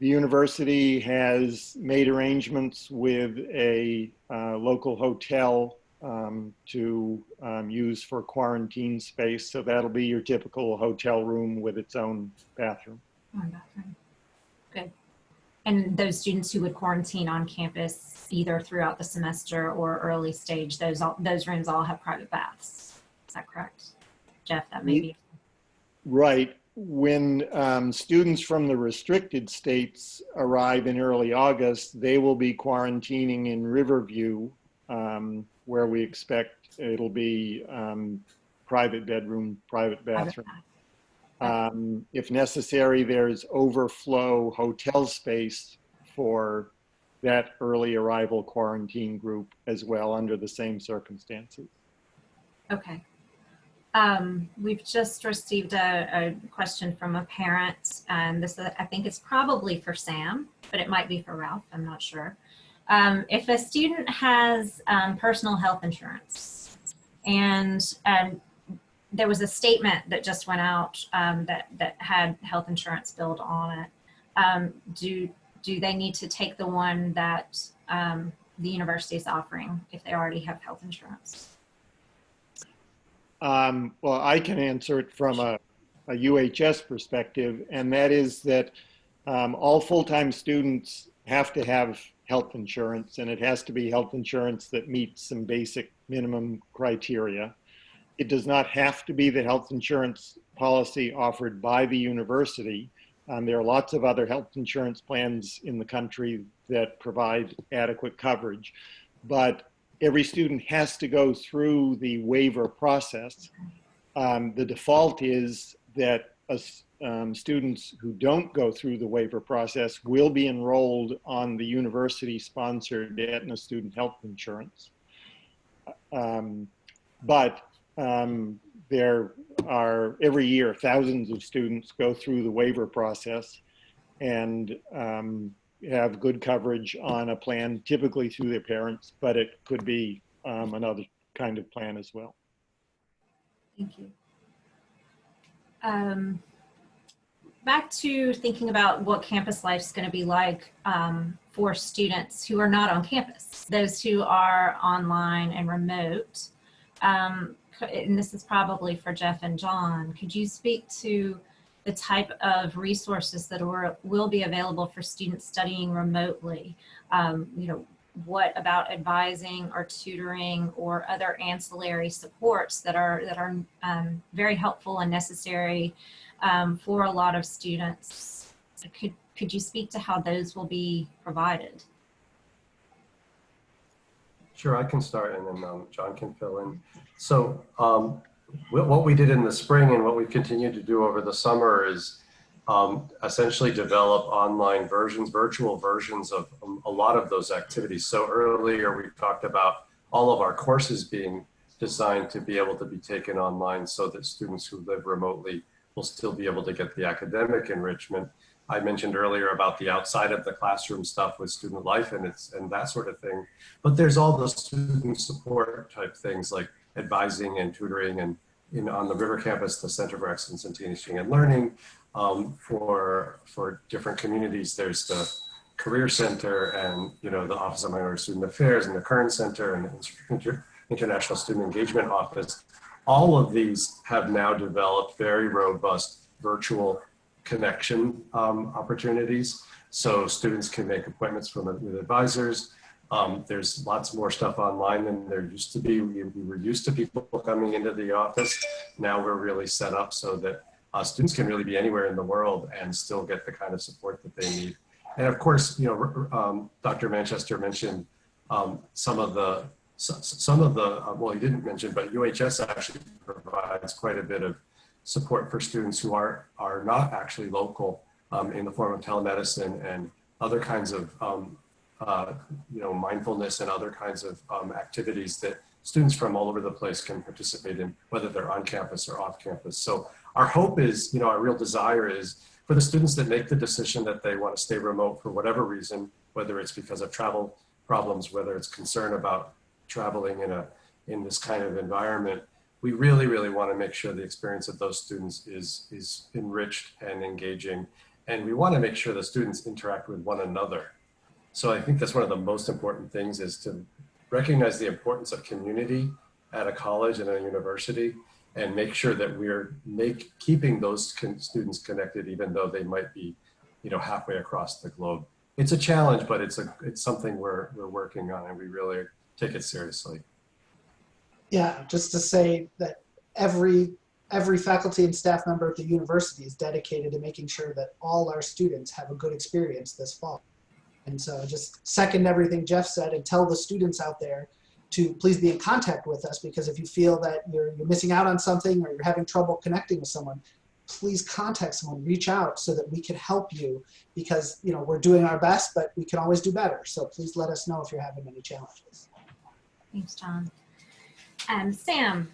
university has made arrangements with a local hotel to use for quarantine space. So that'll be your typical hotel room with its own bathroom. One bathroom. Good. And those students who would quarantine on campus either throughout the semester or early stage, those rooms all have private baths. Is that correct? Jeff, that may be. Right. When students from the restricted states arrive in early August, they will be quarantining in Riverview, where we expect it'll be private bedroom, private bathroom. If necessary, there's overflow hotel space for that early arrival quarantine group as well under the same circumstances. Okay. We've just received a question from a parent, and this I think it's probably for Sam, but it might be for Ralph, I'm not sure. If a student has personal health insurance and there was a statement that just went out that had health insurance billed on it, do they need to take the one that the university is offering if they already have health insurance? Well, I can answer it from a UHS perspective, and that is that all full-time students have to have health insurance, and it has to be health insurance that meets some basic minimum criteria. It does not have to be the health insurance policy offered by the university. There are lots of other health insurance plans in the country that provide adequate coverage, but every student has to go through the waiver process. The default is that students who don't go through the waiver process will be enrolled on the university-sponsored Aetna student health insurance. There are, every year, thousands of students go through the waiver process and have good coverage on a plan, typically through their parents, but it could be another kind of plan as well. Thank you. Back to thinking about what campus life is going to be like for students who are not on campus, those who are online and remote. And this is probably for Jeff and John. Could you speak to the type of resources that will be available for students studying remotely? What about advising or tutoring or other ancillary supports that are very helpful and necessary for a lot of students? Could you speak to how those will be provided? Sure, I can start and then John can fill in. So what we did in the spring and what we've continued to do over the summer is essentially develop online versions, virtual versions of a lot of those activities. So earlier we talked about all of our courses being designed to be able to be taken online so that students who live remotely will still be able to get the academic enrichment. I mentioned earlier about the outside of the classroom stuff with student life and that sort of thing. But there's all the student support type things like advising and tutoring, and on the River campus, the Center for Excellence in Teaching and Learning. For different communities, there's the Career Center and the Office of Minority Student Affairs and the Current Center and International Student Engagement Office. All of these have now developed very robust virtual connection opportunities, so students can make appointments with advisors. There's lots more stuff online than there used to be. We were used to people coming into the office. Now we're really set up so that students can really be anywhere in the world and still get the kind of support that they need. And of course, Dr. Manchester mentioned some of the, well, he didn't mention, but UHS actually provides quite a bit of support for students who are not actually local in the form of telemedicine and other kinds of mindfulness and other kinds of activities that students from all over the place can participate in, whether they're on campus or off campus. So our hope is, our real desire is for the students that make the decision that they want to stay remote for whatever reason, whether it's because of travel problems, whether it's concern about traveling in this kind of environment. We really, really want to make sure the experience of those students is enriched and engaging. And we want to make sure the students interact with one another. So I think that's one of the most important things, is to recognize the importance of community at a college and a university, and make sure that we're keeping those students connected, even though they might be, halfway across the globe. It's a challenge, but it's something we're working on, and we really take it seriously. Yeah, just to say that every faculty and staff member at the university is dedicated to making sure that all our students have a good experience this fall. And so just second everything Jeff said, and tell the students out there to please be in contact with us, because if you feel that you're missing out on something, or you're having trouble connecting with someone, please contact someone, reach out so that we can help you, because we're doing our best, but we can always do better. So please let us know if you're having any challenges. Thanks, John. Sam,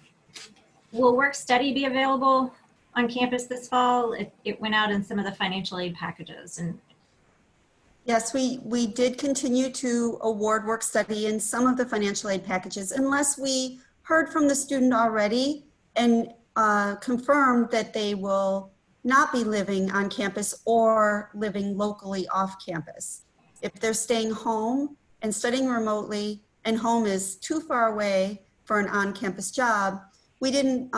will work study be available on campus this fall? It went out in some of the financial aid packages. And yes, we did continue to award work study in some of the financial aid packages, unless we heard from the student already and confirmed that they will not be living on campus or living locally off campus. If they're staying home and studying remotely, and home is too far away for an on-campus job, we didn't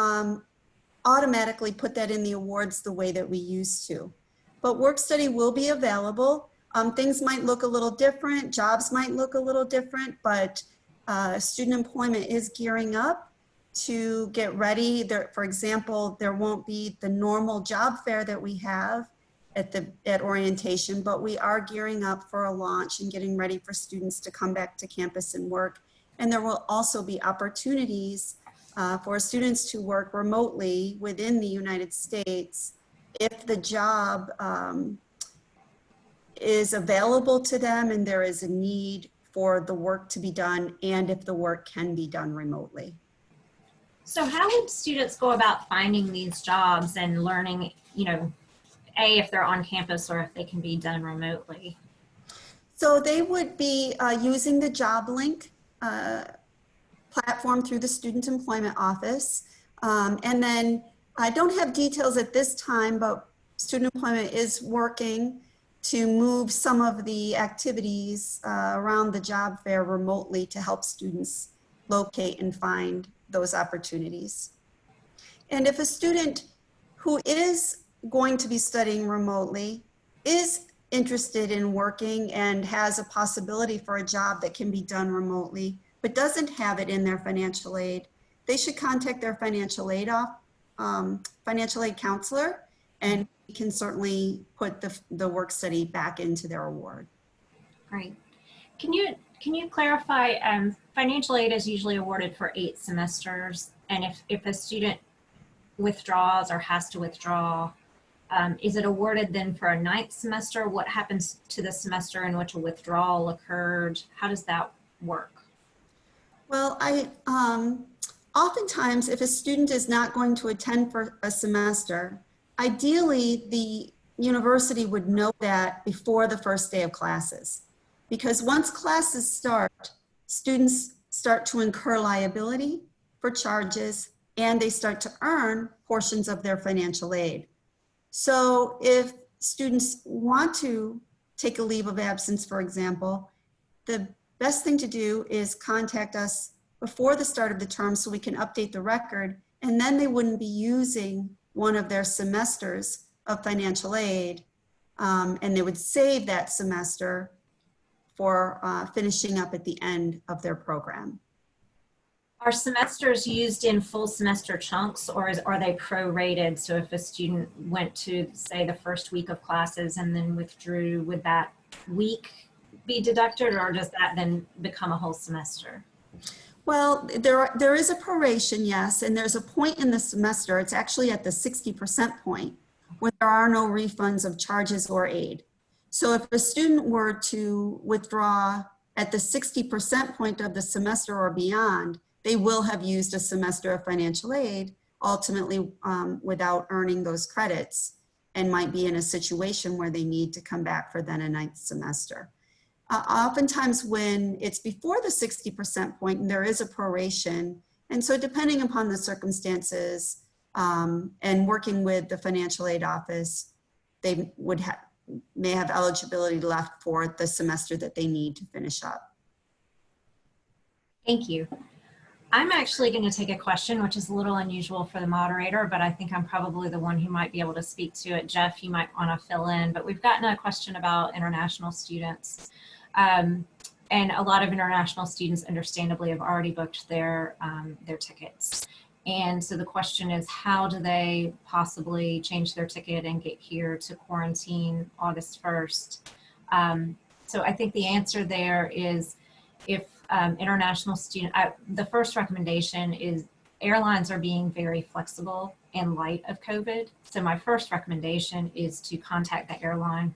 automatically put that in the awards the way that we used to. But work study will be available. Things might look a little different, jobs might look a little different, but student employment is gearing up to get ready. For example, there won't be the normal job fair that we have at orientation, but we are gearing up for a launch and getting ready for students to come back to campus and work. And there will also be opportunities for students to work remotely within the United States if the job is available to them and there is a need for the work to be done, and if the work can be done remotely. so how would students go about finding these jobs and learning, if they're on campus or if they can be done remotely? So they would be using the job link platform through the Student Employment Office. And then I don't have details at this time, but Student Employment is working to move some of the activities around the job fair remotely to help students locate and find those opportunities. And if a student who is going to be studying remotely is interested in working and has a possibility for a job that can be done remotely, but doesn't have it in their financial aid, they should contact their financial aid counselor, and we can certainly put the work study back into their award. Great. Can you clarify, financial aid is usually awarded for 8 semesters, and if a student withdraws or has to withdraw, is it awarded then for a 9th semester? What happens to the semester in which a withdrawal occurred? How does that work? Well, oftentimes if a student is not going to attend for a semester, ideally the university would know that before the first day of classes. Because once classes start, students start to incur liability for charges, and they start to earn portions of their financial aid. So if students want to take a leave of absence, for example, the best thing to do is contact us before the start of the term so we can update the record, and then they wouldn't be using one of their semesters of financial aid, and they would save that semester for finishing up at the end of their program. Are semesters used in full semester chunks, or are they prorated? So if a student went to, say, the first week of classes and then withdrew, would that week be deducted, or does that then become a whole semester? Well, there is a proration, yes, and there's a point in the semester, it's actually at the 60% point, where there are no refunds of charges or aid. So if a student were to withdraw at the 60% point of the semester or beyond, they will have used a semester of financial aid, ultimately without earning those credits, and might be in a situation where they need to come back for then a 9th semester. Oftentimes when it's before the 60% point, there is a proration. And so depending upon the circumstances and working with the financial aid office, they may have eligibility left for the semester that they need to finish up. Thank you. I'm actually going to take a question, which is a little unusual for the moderator, but I think I'm probably the one who might be able to speak to it. Jeff, you might want to fill in, but we've gotten a question about international students. And a lot of international students, understandably, have already booked their tickets. And so the question is, how do they possibly change their ticket and get here to quarantine August 1st? So I think the answer there is, if international student, the first recommendation is airlines are being very flexible in light of COVID. So my first recommendation is to contact the airline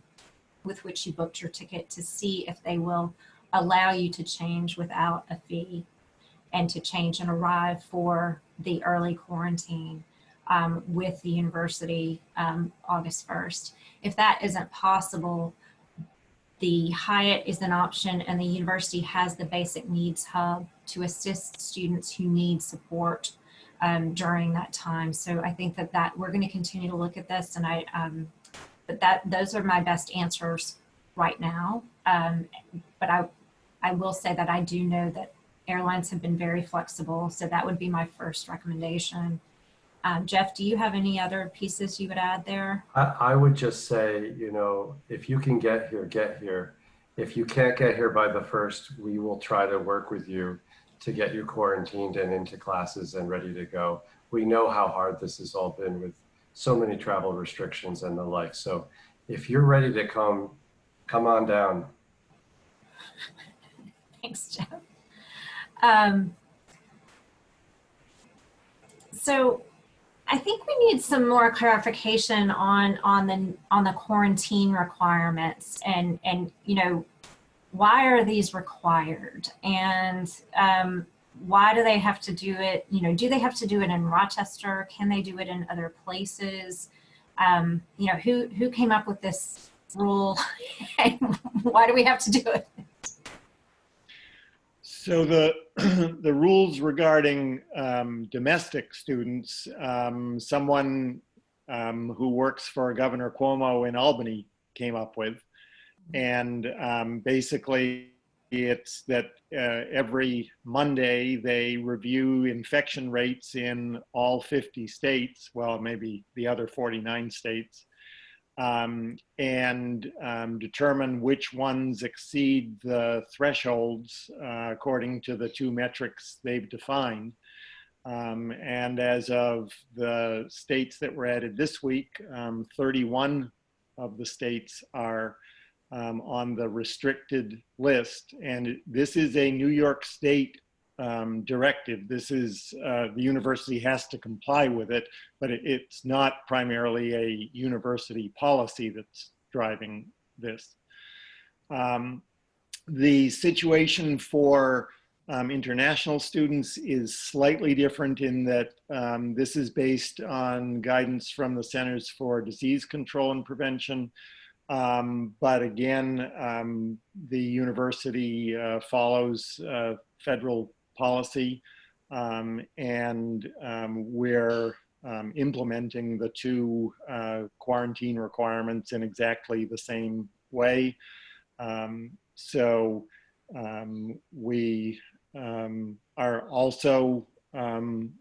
with which you booked your ticket to see if they will allow you to change without a fee and to change and arrive for the early quarantine with the university August 1st. If that isn't possible, the Hyatt is an option, and the university has the Basic Needs Hub to assist students who need support during that time. So I think that we're going to continue to look at this, and those are my best answers right now. But I will say that I do know that airlines have been very flexible, so that would be my first recommendation. Jeff, do you have any other pieces you would add there? I would just say, if you can get here, get here. If you can't get here by the 1st, we will try to work with you to get you quarantined and into classes and ready to go. We know how hard this has all been with so many travel restrictions and the like. So if you're ready to come on down. Thanks, Jeff. So I think we need some more clarification on the quarantine requirements and why are these required, and why do they have to do it? Do they have to do it in Rochester? Can they do it in other places? Who came up with this rule and why do we have to do it? So the rules regarding domestic students, someone who works for Governor Cuomo in Albany came up with, and basically it's that every Monday they review infection rates in all 50 states, well, maybe the other 49 states, and determine which ones exceed the thresholds according to the two metrics they've defined. And as of the states that were added this week, 31 of the states are on the restricted list. And this is a New York State directive. This is, the university has to comply with it, but it's not primarily a university policy that's driving this. The situation for international students is slightly different in that this is based on guidance from the Centers for Disease Control and Prevention. But again, the university follows federal policy, and we're implementing the two quarantine requirements in exactly the same way. So we are also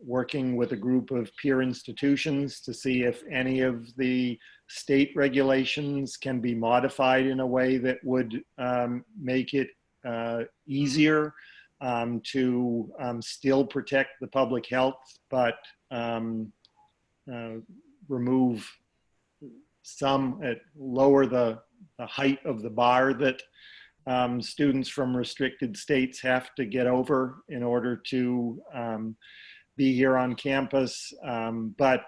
working with a group of peer institutions to see if any of the state regulations can be modified in a way that would make it easier to still protect the public health, but remove some, lower the height of the bar that students from restricted states have to get over in order to be here on campus. But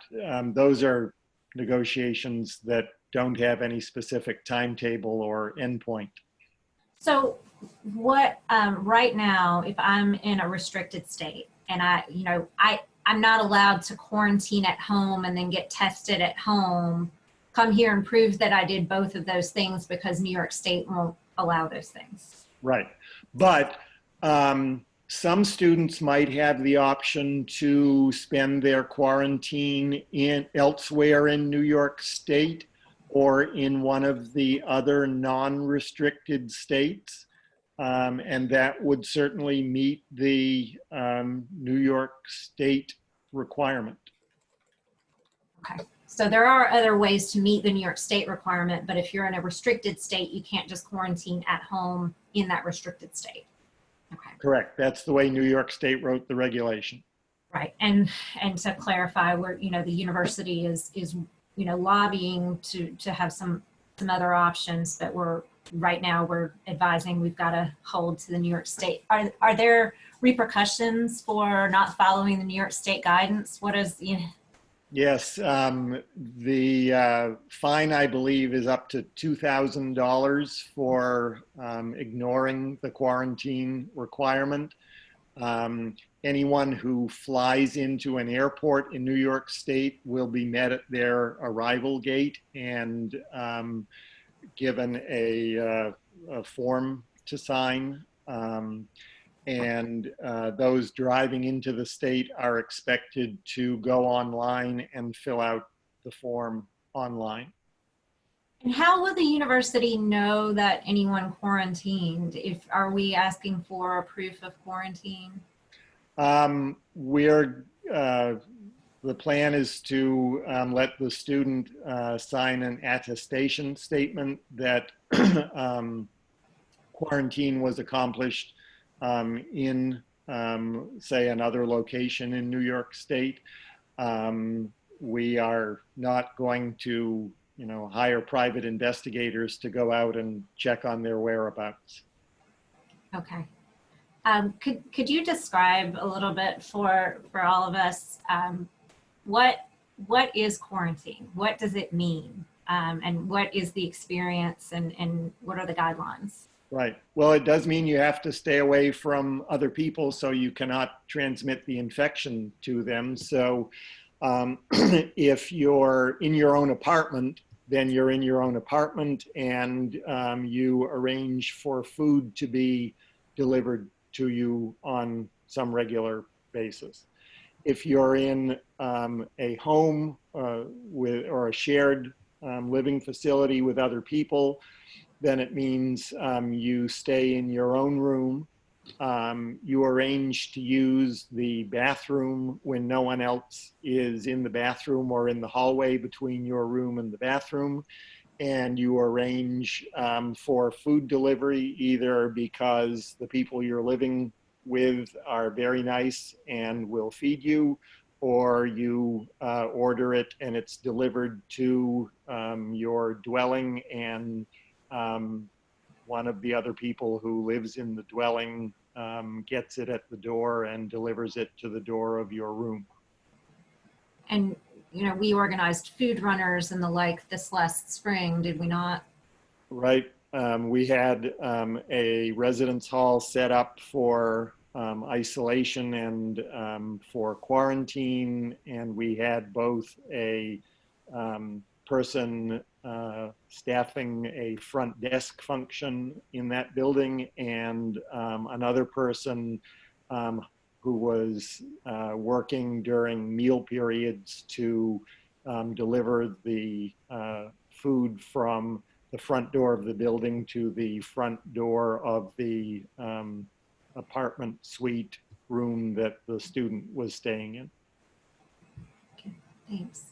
those are negotiations that don't have any specific timetable or endpoint. So what, right now, if I'm in a restricted state and I'm not allowed to quarantine at home and then get tested at home, come here and prove that I did both of those things because New York State won't allow those things. Right. But some students might have the option to spend their quarantine elsewhere in New York State or in one of the other non-restricted states. And that would certainly meet the New York State requirement. Okay. So there are other ways to meet the New York State requirement, but if you're in a restricted state, you can't just quarantine at home in that restricted state. Okay. Correct. That's the way New York State wrote the regulation. Right. And to clarify, where the university is lobbying to have some other options, but right now we're advising we've got to hold to the New York State. Are there repercussions for not following the New York State guidance? What is Yes, the fine, I believe, is up to $2,000 for ignoring the quarantine requirement. Anyone who flies into an airport in New York State will be met at their arrival gate and given a form to sign. And those driving into the state are expected to go online and fill out the form online. And how will the university know that anyone quarantined? Are we asking for a proof of quarantine? The plan is to let the student sign an attestation statement that quarantine was accomplished in, say, another location in New York State. We are not going to, hire private investigators to go out and check on their whereabouts. Okay. Could you describe a little bit for all of us what is quarantine? What does it mean? And what is the experience and what are the guidelines? Right. Well, it does mean you have to stay away from other people so you cannot transmit the infection to them. So if you're in your own apartment, then you're in your own apartment and you arrange for food to be delivered to you on some regular basis. If you're in a home or a shared living facility with other people, then it means you stay in your own room. You arrange to use the bathroom when no one else is in the bathroom or in the hallway between your room and the bathroom. And you arrange for food delivery, either because the people you're living with are very nice and will feed you, or you order it and it's delivered to your dwelling, and one of the other people who lives in the dwelling gets it at the door and delivers it to the door of your room. And we organized food runners and the like this last spring, did we not? Right. We had a residence hall set up for isolation and for quarantine, and we had both a person staffing a front desk function in that building and another person who was working during meal periods to deliver the food from the front door of the building to the front door of the apartment suite room that the student was staying in. Okay, thanks.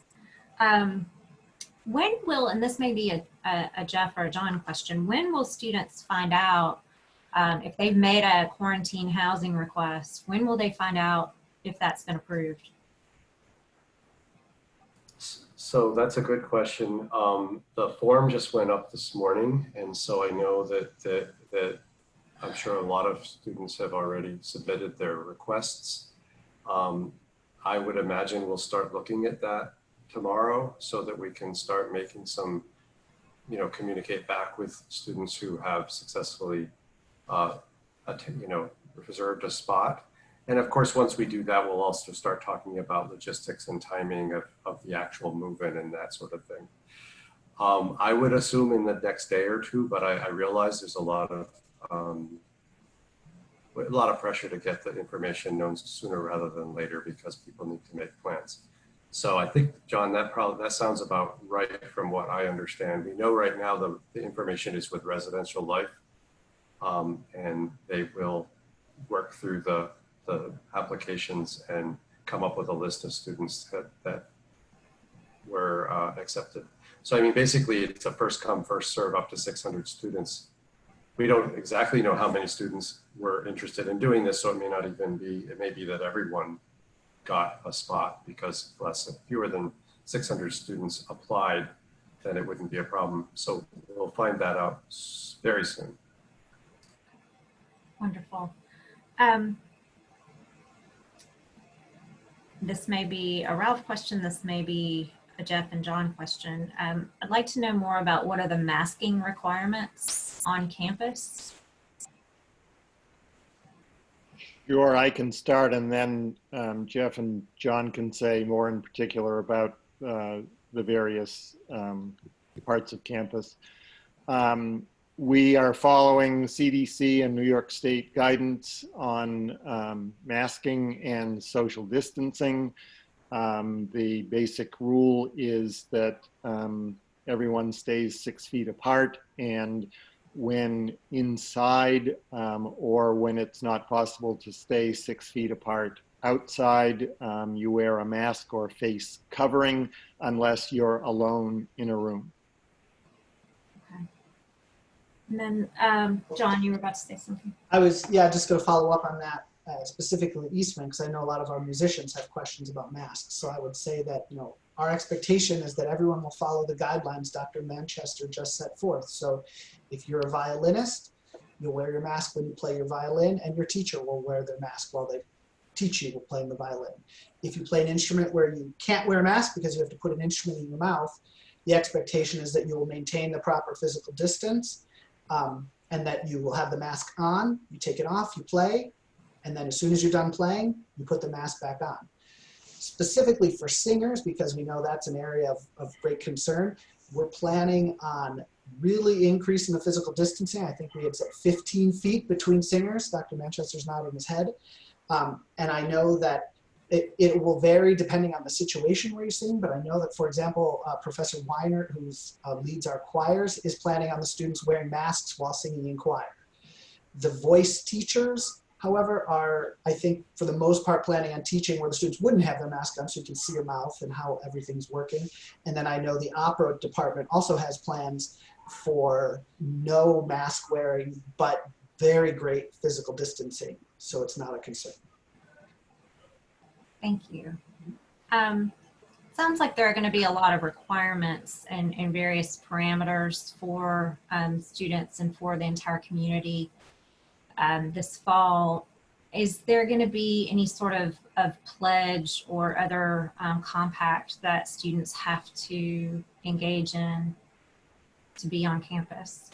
When will, and this may be a Jeff or a John question, when will students find out if they've made a quarantine housing request? When will they find out if that's been approved? So that's a good question. The form just went up this morning, and so I know that I'm sure a lot of students have already submitted their requests. I would imagine we'll start looking at that tomorrow so that we can start making some, communicate back with students who have successfully, reserved a spot. And of course, once we do that, we'll also start talking about logistics and timing of the actual move-in and that sort of thing. I would assume in the next day or two, but I realize there's a lot of pressure to get the information known sooner rather than later because people need to make plans. So I think, John, that sounds about right from what I understand. We know right now the information is with Residential Life, and they will work through the applications and come up with a list of students that were accepted. So I mean, basically, it's a first come, first serve up to 600 students. We don't exactly know how many students were interested in doing this, so it may not even be, it may be that everyone got a spot because fewer than 600 students applied, then it wouldn't be a problem. So we'll find that out very soon. Wonderful. This may be a Ralph question, this may be a Jeff and John question. I'd like to know more about what are the masking requirements on campus? Sure, I can start, and then Jeff and John can say more in particular about the various parts of campus. We are following CDC and New York State guidance on masking and social distancing. The basic rule is that everyone stays 6 feet apart, and when inside or when it's not possible to stay 6 feet apart outside, you wear a mask or face covering unless you're alone in a room. Okay. And then, John, you were about to say something. I was, just going to follow up on that, specifically Eastman, because I know a lot of our musicians have questions about masks. So I would say that, our expectation is that everyone will follow the guidelines Dr. Manchester just set forth. So if you're a violinist, you'll wear your mask when you play your violin, and your teacher will wear their mask while they teach you playing the violin. If you play an instrument where you can't wear a mask because you have to put an instrument in your mouth, the expectation is that you will maintain the proper physical distance, and that you will have the mask on, you take it off, you play, and then as soon as you're done playing, you put the mask back on. Specifically for singers, because we know that's an area of great concern, we're planning on really increasing the physical distancing. I think we had said 15 feet between singers. Dr. Manchester's nodding his head. And I know that it will vary depending on the situation where you sing, but I know that, for example, Professor Weiner, who leads our choirs, is planning on the students wearing masks while singing in choir. The voice teachers, however, are, I think, for the most part, planning on teaching where the students wouldn't have their mask on so you can see your mouth and how everything's working. And then I know the opera department also has plans for no mask wearing, but very great physical distancing, so it's not a concern. Thank you. Sounds like there are going to be a lot of requirements and various parameters for students and for the entire community this fall. Is there going to be any sort of pledge or other compact that students have to engage in to be on campus?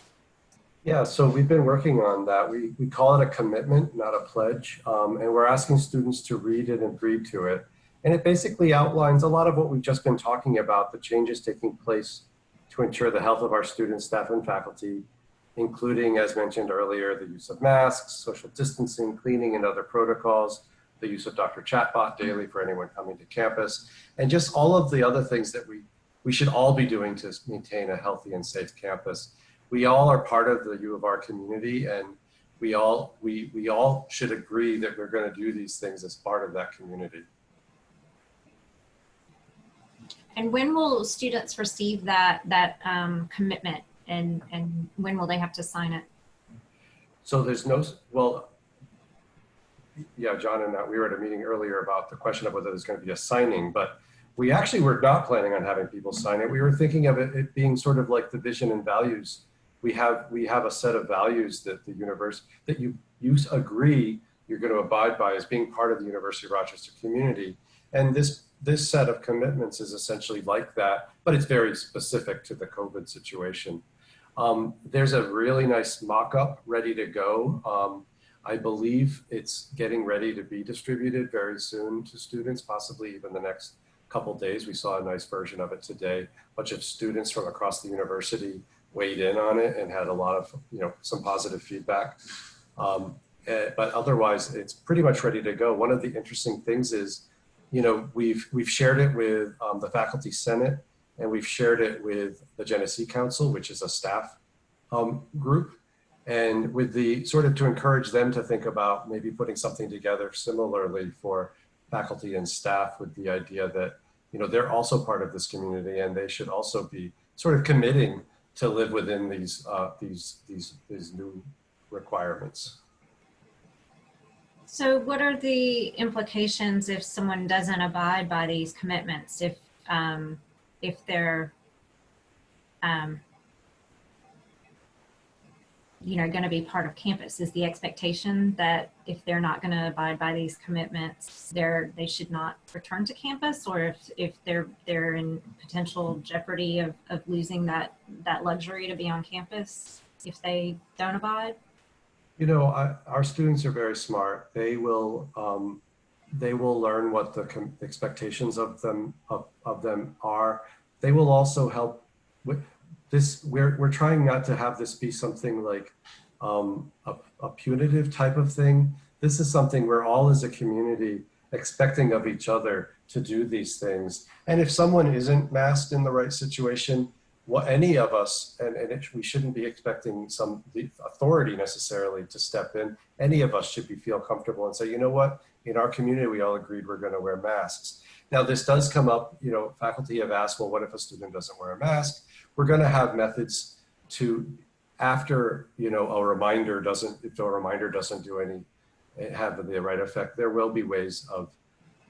Yeah, so we've been working on that. We call it a commitment, not a pledge. And we're asking students to read it and agree to it. And it basically outlines a lot of what we've just been talking about, the changes taking place to ensure the health of our students, staff, and faculty, including, as mentioned earlier, the use of masks, social distancing, cleaning, and other protocols, the use of Dr. Chatbot daily for anyone coming to campus, and just all of the other things that we should all be doing to maintain a healthy and safe campus. We all are part of the U of R community, and we all should agree that we're going to do these things as part of that community. And when will students receive that commitment, and when will they have to sign it? So there's no, well, yeah, John and we were at a meeting earlier about the question of whether there's going to be a signing, but we actually were not planning on having people sign it. We were thinking of it being sort of like the vision and values. We have a set of values that the universe, that you agree you're going to abide by as being part of the University of Rochester community. And this set of commitments is essentially like that, but it's very specific to the COVID situation. There's a really nice mock-up ready to go. I believe it's getting ready to be distributed very soon to students, possibly even the next couple days. We saw a nice version of it today. A bunch of students from across the university weighed in on it and had a lot of, some positive feedback. But otherwise, it's pretty much ready to go. One of the interesting things is, we've shared it with the Faculty Senate, and we've shared it with the Genesee Council, which is a staff group, and with the sort of to encourage them to think about maybe putting something together similarly for faculty and staff, with the idea that, they're also part of this community and they should also be sort of committing to live within these new requirements. So what are the implications if someone doesn't abide by these commitments? If they're, going to be part of campus? Is the expectation that if they're not going to abide by these commitments, they should not return to campus? Or if they're in potential jeopardy of losing that luxury to be on campus if they don't abide? Our students are very smart. They will learn what the expectations of them are. They will also help with this. We're trying not to have this be something like a punitive type of thing. This is something we're all as a community expecting of each other to do these things. And if someone isn't masked in the right situation, any of us, we shouldn't be expecting the authority necessarily to step in. Any of us should feel comfortable and say, you know what, in our community, we all agreed we're going to wear masks. Now, this does come up, faculty have asked, well, what if a student doesn't wear a mask? We're going to have methods to, after, if a reminder doesn't have the right effect, there will be ways of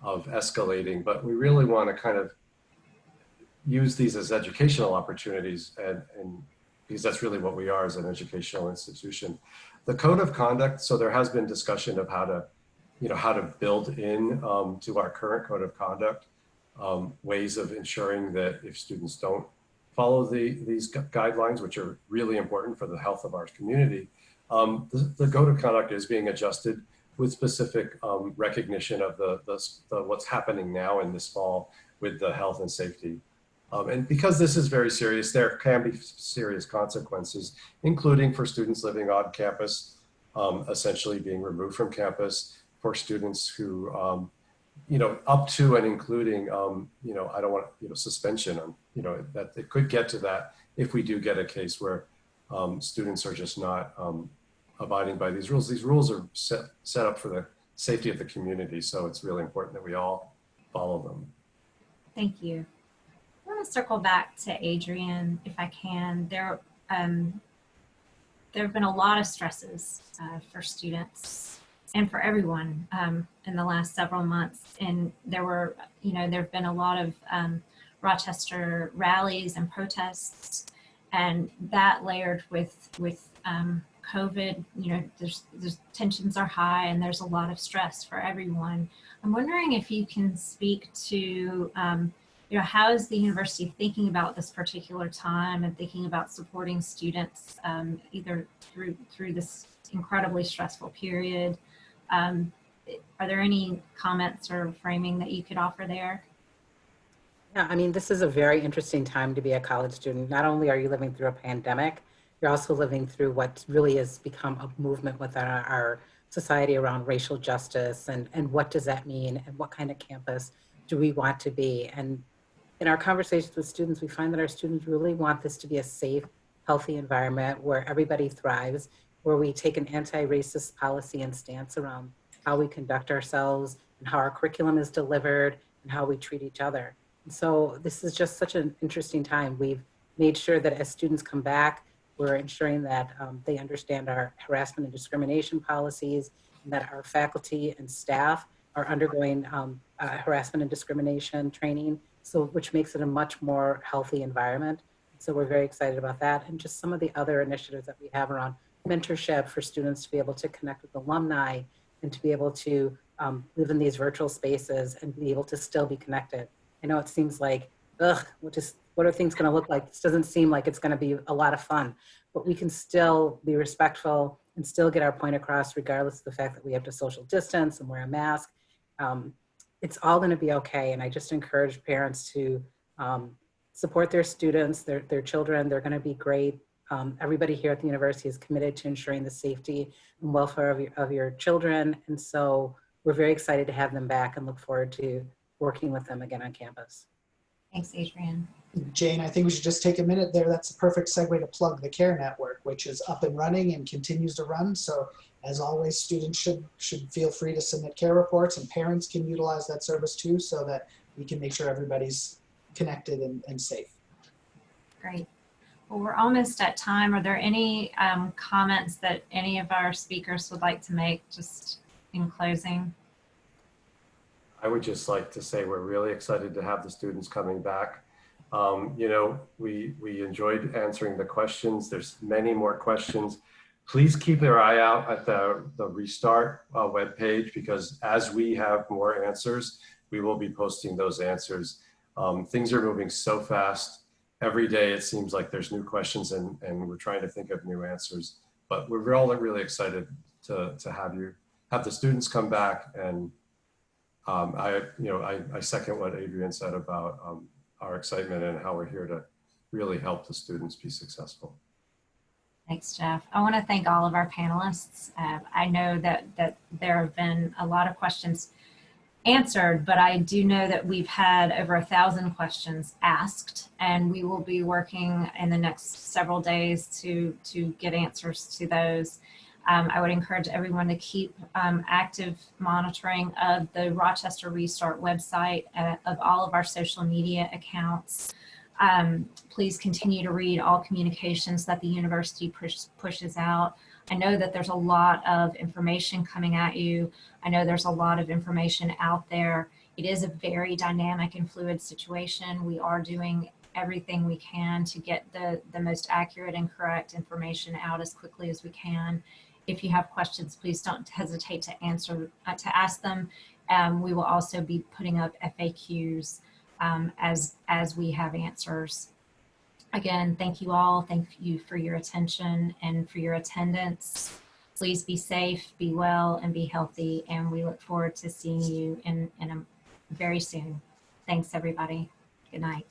escalating, but we really want to kind of use these as educational opportunities, and because that's really what we are as an educational institution. The code of conduct, so there has been discussion of how to build in to our current code of conduct ways of ensuring that if students don't follow these guidelines, which are really important for the health of our community, the code of conduct is being adjusted with specific recognition of the what's happening now in this fall with the health and safety. And because this is very serious, there can be serious consequences, including for students living on campus, essentially being removed from campus, for students who, up to and including, I don't want, suspension, that it could get to that if we do get a case where students are just not abiding by these rules. These rules are set up for the safety of the community, so it's really important that we all follow them. Thank you. I want to circle back to Adrian, if I can. There have been a lot of stresses for students and for everyone in the last several months. And there have been a lot of Rochester rallies and protests, and that layered with COVID, there's tensions are high and there's a lot of stress for everyone. I'm wondering if you can speak to how is the university thinking about this particular time and thinking about supporting students either through this incredibly stressful period? Are there any comments or framing that you could offer there? Yeah, I mean, this is a very interesting time to be a college student. Not only are you living through a pandemic, you're also living through what really has become a movement within our society around racial justice and what does that mean and what kind of campus do we want to be? And in our conversations with students, we find that our students really want this to be a safe, healthy environment where everybody thrives, where we take an anti-racist policy and stance around how we conduct ourselves and how our curriculum is delivered and how we treat each other. And so this is just such an interesting time. We've made sure that as students come back, we're ensuring that they understand our harassment and discrimination policies, and that our faculty and staff are undergoing harassment and discrimination training, which makes it a much more healthy environment. So we're very excited about that. And just some of the other initiatives that we have around mentorship for students to be able to connect with alumni and to be able to live in these virtual spaces and be able to still be connected. I know it seems like, what are things gonna look like? This doesn't seem like it's gonna be a lot of fun, but we can still be respectful and still get our point across regardless of the fact that we have to social distance and wear a mask. it's all going to be okay. And I just encourage parents to support their students, their children. They're going to be great. Everybody here at the university is committed to ensuring the safety and welfare of your children. And so we're very excited to have them back and look forward to working with them again on campus. Thanks, Adrienne. Jane, I think we should just take a minute there. That's a perfect segue to plug the CARE Network, which is up and running and continues to run. So as always, students should feel free to submit care reports, and parents can utilize that service too, so that we can make sure everybody's connected and safe. Great. Well, we're almost at time. Are there any comments that any of our speakers would like to make just in closing? I would just like to say we're really excited to have the students coming back. You know, we enjoyed answering the questions. There's many more questions. Please keep your eye out at the Restart webpage, because as we have more answers, we will be posting those answers. Things are moving so fast. Every day it seems like there's new questions, and we're trying to think of new answers. But we're all really excited to have the students come back. And I second what Adrienne said about our excitement and how we're here to really help the students be successful. Thanks, Jeff. I want to thank all of our panelists. I know that there have been a lot of questions answered, but I do know that we've had over 1,000 questions asked, and we will be working in the next several days to get answers to those. I would encourage everyone to keep active monitoring of the Rochester Restart website, of all of our social media accounts. Please continue to read all communications that the university pushes out. I know that there's a lot of information coming at you. I know there's a lot of information out there. It is a very dynamic and fluid situation. We are doing everything we can to get the most accurate and correct information out as quickly as we can. If you have questions, please don't hesitate to ask them. We will also be putting up FAQs as we have answers. Again, thank you all. Thank you for your attention and for your attendance. Please be safe, be well, and be healthy. And we look forward to seeing you in very soon. Thanks, everybody. Good night.